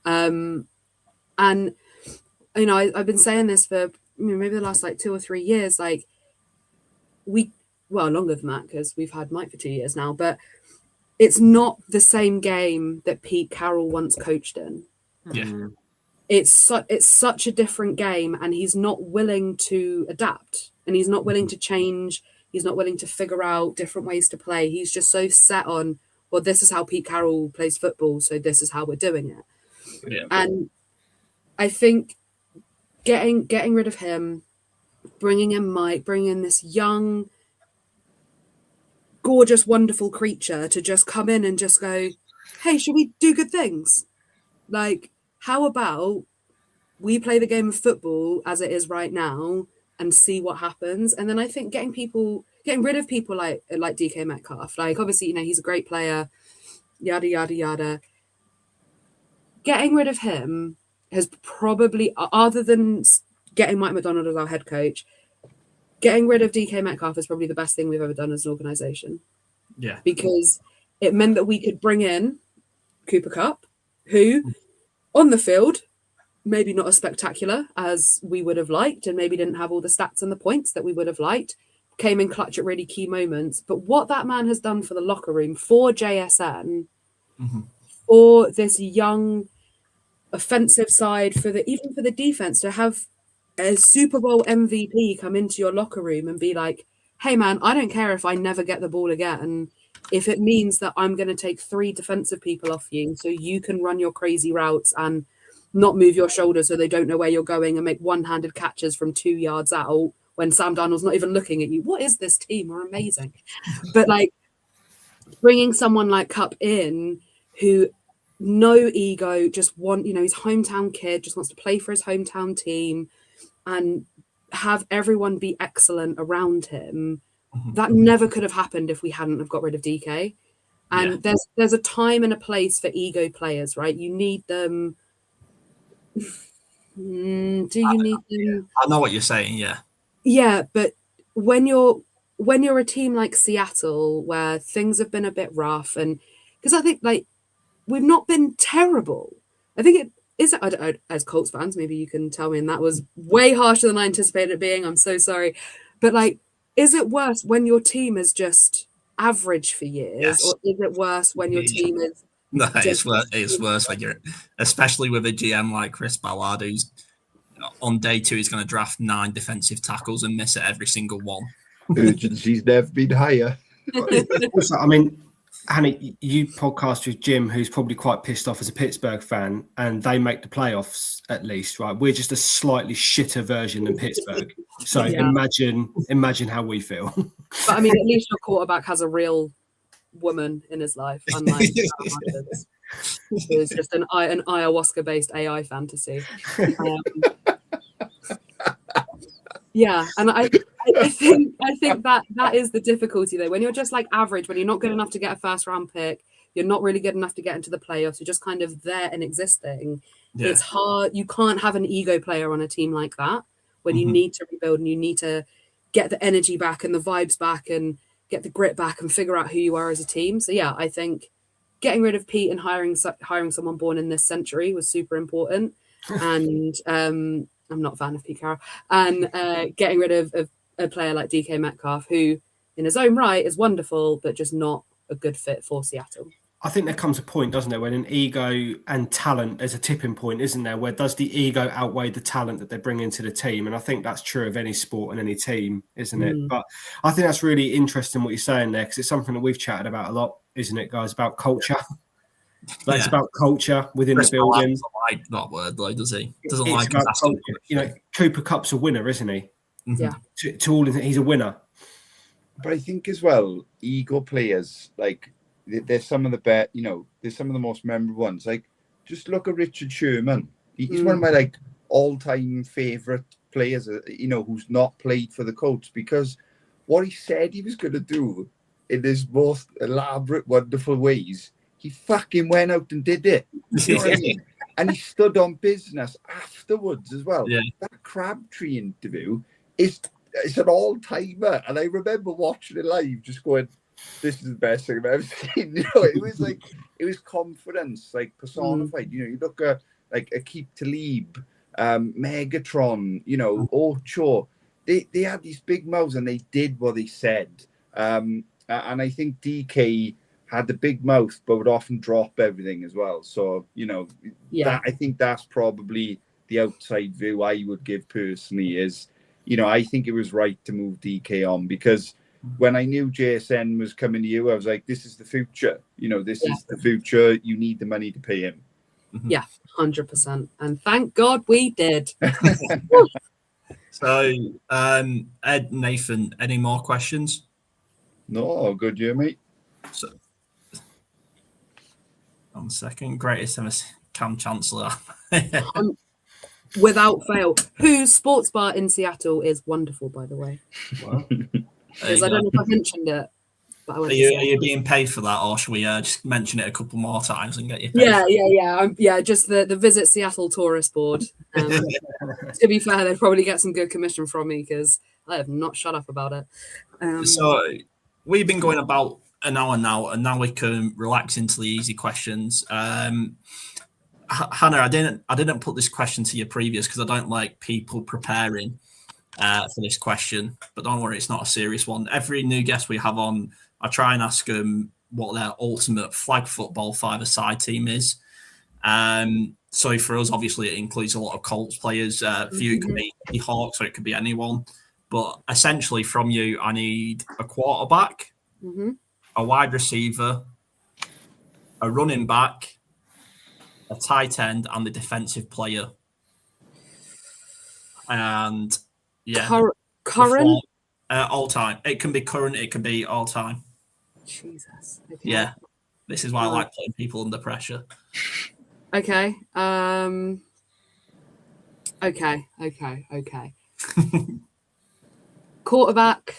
And I've been saying this for maybe the last like 2 or 3 years. Like longer than that because we've had Mike for 2 years now. But it's not the same game that Pete Carroll once coached in. Yeah. It's such a different game, and he's not willing to adapt, and he's not willing to change. He's not willing to figure out different ways to play. He's just so set on, well, this is how Pete Carroll plays football, so this is how we're doing it. Yeah. And I think getting rid of him, bringing in Mike, bringing in this young, gorgeous, wonderful creature to just come in and just go, hey, should we do good things? Like, how about we play the game of football as it is right now and see what happens? And then I think getting rid of people like DK Metcalf, like obviously, he's a great player, yada, yada, yada. Getting rid of him has probably, other than getting Mike McDonald as our head coach, getting rid of DK Metcalf is probably the best thing we've ever done as an organization. Yeah. Because it meant that we could bring in Cooper Kupp, who on the field maybe not as spectacular as we would have liked, and maybe didn't have all the stats and the points that we would have liked, came in clutch at really key moments. But what that man has done for the locker room, for JSN, for this young offensive side, even for the defense, to have a Super Bowl MVP come into your locker room and be like, hey man, I don't care if I never get the ball again, if it means that I'm going to take 3 defensive people off you so you can run your crazy routes and not move your shoulders so they don't know where you're going and make one-handed catches from 2 yards out when Sam Darnold's not even looking at you. What is this team? We're amazing. But like bringing someone like Cup in, who no ego, just he's hometown kid, just wants to play for his hometown team and have everyone be excellent around him. That never could have happened if we hadn't have got rid of DK. And there's a time and a place for ego players, right? You need them. Do you need them? I know what you're saying, yeah. Yeah, but when you're a team like Seattle, where things have been a bit rough, and because I think like we've not been terrible. I think it is. I don't know, as Colts fans, maybe you can tell me, and that was way harsher than I anticipated it being. I'm so sorry, but like, is it worse when your team is just average for years, or is it worse when your team is? No, it's worse when you're, especially with a GM like Chris Ballard, who's on day 2 he's going to draft 9 defensive tackles and miss at every single one. Urgency's never been higher. Also, I mean, Hannah, you podcast with Jim, who's probably quite pissed off as a Pittsburgh fan, and they make the playoffs at least, right? We're just a slightly shitter version than Pittsburgh. So imagine how we feel. But I mean, at least your quarterback has a real woman in his life, unlike it's just an ayahuasca-based AI fantasy. And I think that is the difficulty though. When you're just like average, when you're not good enough to get a first round pick, you're not really good enough to get into the playoffs, you're just kind of there and existing. It's hard. You can't have an ego player on a team like that when you need to rebuild and you need to get the energy back and the vibes back and get the grit back and figure out who you are as a team. So yeah, I think getting rid of Pete and hiring someone born in this century was super important. And I'm not a fan of Pete Carroll. And getting rid of a player like DK Metcalf, who in his own right is wonderful, but just not a good fit for Seattle. I think there comes a point, doesn't there, when an ego and talent, there's a tipping point, isn't there, where does the ego outweigh the talent that they bring into the team? And I think that's true of any sport and any team, isn't it? But I think that's really interesting what you're saying there, because it's something that we've chatted about a lot, isn't it, guys, about culture. It's about culture within the building. Doesn't like that word, though, does he? Doesn't it's like about culture. You know, Cooper Kupp's a winner, isn't he? Yeah. To all, he's a winner. But I think as well, ego players, like, there's some of the best, there's some of the most memorable ones. Like, just look at Richard Sherman. He's one of my like all-time favorite players, who's not played for the Colts, because what he said he was going to do in his most elaborate, wonderful ways, he fucking went out and did it. You know what I mean? And he stood on business afterwards as well. Yeah. That Crabtree interview it's an all-timer, and I remember watching it live, just going, this is the best thing I've ever seen. It was confidence, like personified. You look at like Aqib Talib, Megatron, Ocho. They had these big mouths and they did what they said. And I think DK had the big mouth, but would often drop everything as well. So I think that's probably the outside view I would give personally. Is I think it was right to move DK on, because when I knew JSN was coming to you, I was like, this is the future. This is the future. You need the money to pay him. Yeah, 100%. And thank God we did. So, Ed, Nathan, any more questions? No, good year, mate. So, 1 second. Greatest ever Cam Chancellor. Without fail. Whose sports bar in Seattle is wonderful, by the way. Wow. Because I don't know if I mentioned it. But are you being paid for that, or should we just mention it a couple more times and get you paid? Yeah. Just the Visit Seattle Tourist Board. To be fair, they probably get some good commission from me, because I have not shut up about it. So we've been going about an hour now, and now we can relax into the easy questions. Hannah, I didn't put this question to you previous because I don't like people preparing for this question. But don't worry, it's not a serious one. Every new guest we have on, I try and ask them what their ultimate flag football five-a-side team is. So for us, obviously, it includes a lot of Colts players. For you, it could be Seahawks or it could be anyone. But essentially, from you, I need a quarterback, a wide receiver, a running back, a tight end, and the defensive player. And yeah, current, all time. It can be current. It can be all time. Jesus. Okay. Yeah, this is why I like putting people under pressure. Okay. Okay. Quarterback,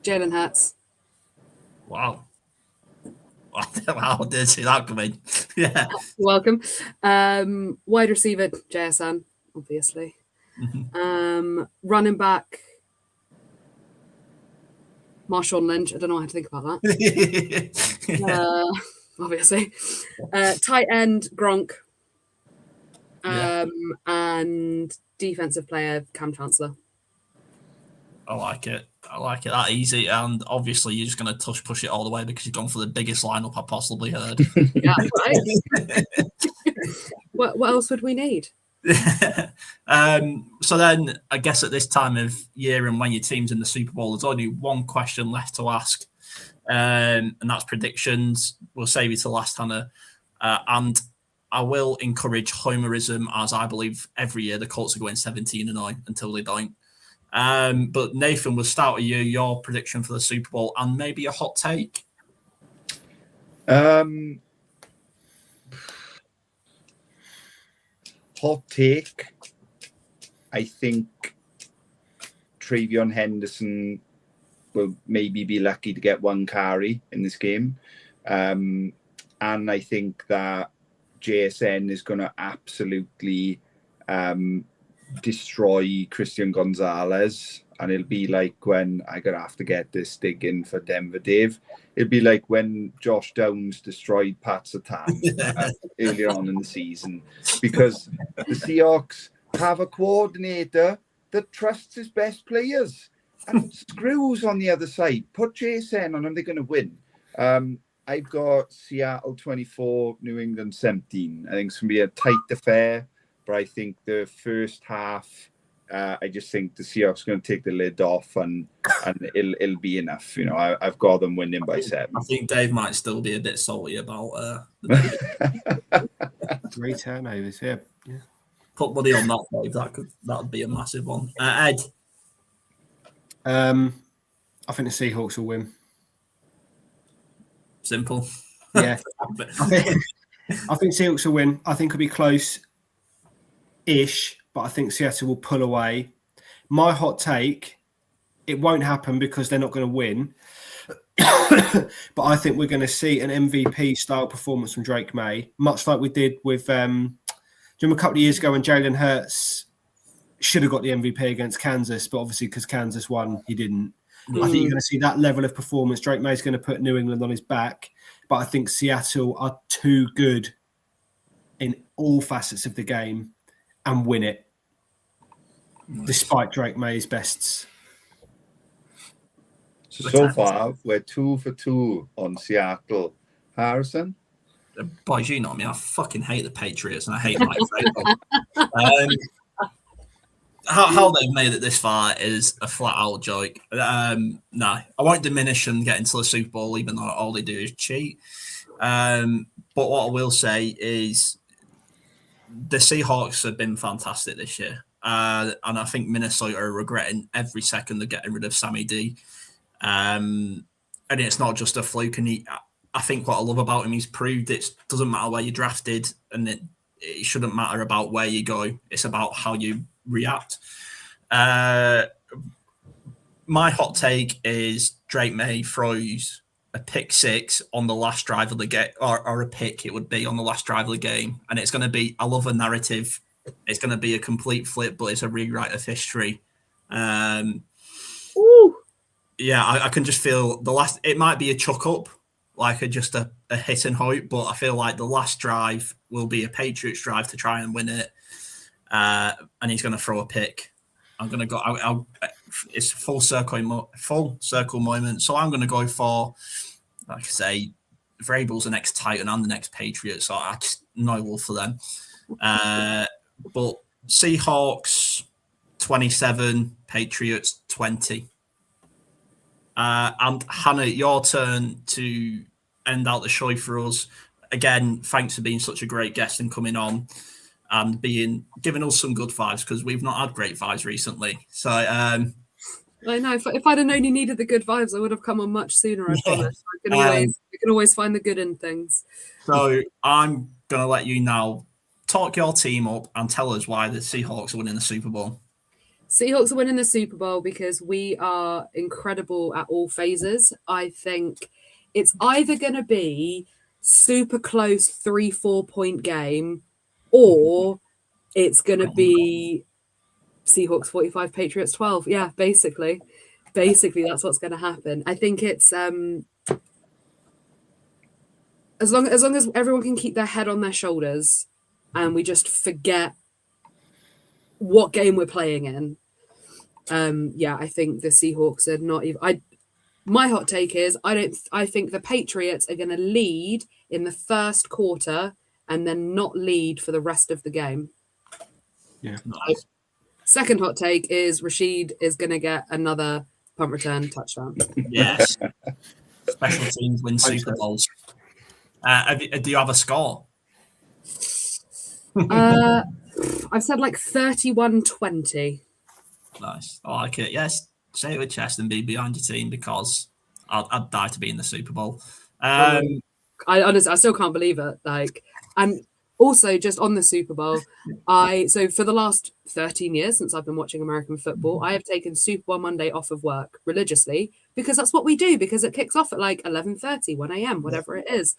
Jalen Hurts. Wow. Wow, I did see that coming. Yeah. Welcome. Wide receiver, JSN, obviously. Running back, Marshawn Lynch. I don't know how to think about that. Obviously. Tight end, Gronk. And defensive player, Cam Chancellor. I like it. That easy. And obviously, you're just going to push it all the way because you've gone for the biggest lineup I possibly heard. Yeah, right. What else would we need? So then, I guess at this time of year and when your team's in the Super Bowl, there's only one question left to ask, and that's predictions. We'll save you to last, Hannah. And I will encourage homerism, as I believe every year the Colts are going 17-9 until they don't. But Nathan, we'll start with you. Your prediction for the Super Bowl and maybe a hot take. Hot take. I think Travion Henderson will maybe be lucky to get one carry in this game. And I think that JSN is going to absolutely destroy Christian Gonzalez, and it'll be like when I'm gonna have to get this dig in for Denver, Dave. It'll be like when Josh Downs destroyed Pat Surtain earlier on in the season, because the Seahawks have a coordinator that trusts his best players and screws on the other side. Put JSN on them, they're going to win. I've got Seattle 24, New England 17. I think it's going to be a tight affair. But I think the first half, I just think the Seahawks are going to take the lid off, and it'll be enough. You know, I've got them winning by 7. I think Dave might still be a bit salty about 3 turnovers. Yeah. Put money on that, Dave. That'd be a massive one. Ed, I think the Seahawks will win. Simple. Yeah, I think Seahawks will win. I think it'll be close-ish, but I think Seattle will pull away. My hot take, it won't happen because they're not going to win. But I think we're going to see an MVP-style performance from Drake May, much like we did with a couple of years ago when Jalen Hurts should have got the MVP against Kansas, but obviously because Kansas won, he didn't. I think you're going to see that level of performance. Drake May's going to put New England on his back, but I think Seattle are too good in all facets of the game and win it, despite Drake May's bests. So far, we're 2 for 2 on Seattle. Harrison? Boys, you know me. I fucking hate the Patriots and I hate Mike Vrabel. How they've made it this far is a flat-out joke. No, I won't diminish them getting to the Super Bowl, even though all they do is cheat. But what I will say is the Seahawks have been fantastic this year. And I think Minnesota are regretting every second of getting rid of Sammy D. And it's not just a fluke. And I think what I love about him, he's proved it doesn't matter where you're drafted, and it shouldn't matter about where you go. It's about how you react. My hot take is Drake May throws a pick 6 on the last drive of the game, or a pick it would be on the last drive of the game. And it's going to be, I love a narrative. It's going to be a complete flip, but it's a rewrite of history. Yeah, I can just feel it might be a chuck up, like just a hit and hope, but I feel like the last drive will be a Patriots drive to try and win it, and he's going to throw a pick. I'm going to go. It's a full circle moment, so I'm going to go for, like I say, Vrabel's the next Titan and the next Patriot, so I just no love for them. But Seahawks 27, Patriots 20. And Hannah, your turn to end out the show for us. Again, thanks for being such a great guest and coming on and giving us some good vibes, because we've not had great vibes recently. So I know if I'd have known you needed the good vibes, I would have come on much sooner. I promise. I can always find the good in things. So I'm gonna let you now talk your team up and tell us why the Seahawks are winning the Super Bowl. Seahawks are winning the Super Bowl because we are incredible at all phases. I think it's either going to be super close 3-4 point game, or it's going to be Seahawks 45, Patriots 12. Yeah, basically that's what's going to happen. I think it's as long as everyone can keep their head on their shoulders and we just forget what game we're playing in. I think the Seahawks are not even. My hot take is I think the Patriots are going to lead in the first quarter and then not lead for the rest of the game. Yeah. Nice. Second hot take is Rashid is going to get another punt return touchdown. Yes. Special teams win Super Bowls. Do you have a score? I've said like 31-20. Nice. I like it. Yes. Say it with chest and be behind your team, because I'd die to be in the Super Bowl. I honestly, I still can't believe it. And also just on the Super Bowl, so for the last 13 years since I've been watching American football, I have taken Super Bowl Monday off of work religiously, because that's what we do, because it kicks off at like 11:30, 1 a.m., whatever it is.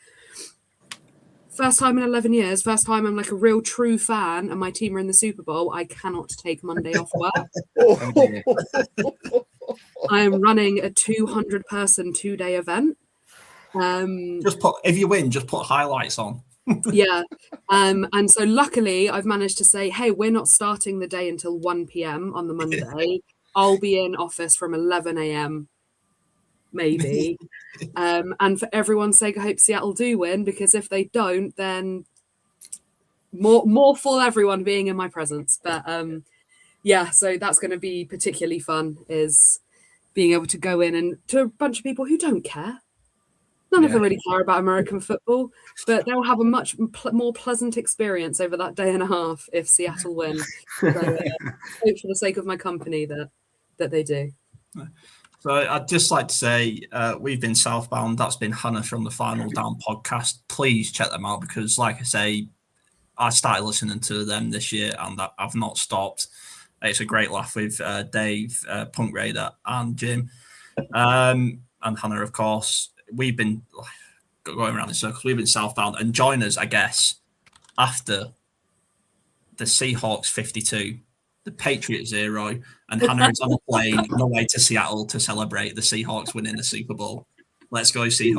First time in 11 years, first time I'm like a real true fan and my team are in the Super Bowl, I cannot take Monday off work. I am running a 200-person 2-day event. If you win, just put highlights on. Yeah. And so luckily I've managed to say, hey, we're not starting the day until 1 p.m. on the Monday. I'll be in office from 11 a.m. maybe. And for everyone's sake, I hope Seattle do win, because if they don't, then more for everyone being in my presence. But so that's going to be particularly fun, is being able to go in and to a bunch of people who don't care. None of them really care about American football, but they'll have a much more pleasant experience over that day and a half if Seattle win. So, hope for the sake of my company that they do. So I'd just like to say we've been Southbound. That's been Hannah from the Final Down podcast. Please check them out, because, like I say, I started listening to them this year and I've not stopped. It's a great laugh with Dave, Punk Raider, and Jim, and Hannah, of course. We've been going around in circles. We've been Southbound, and join us, I guess, after the Seahawks 52, the Patriots 0, and Hannah is on a plane on the way to Seattle to celebrate the Seahawks winning the Super Bowl. Let's go, Seahawks.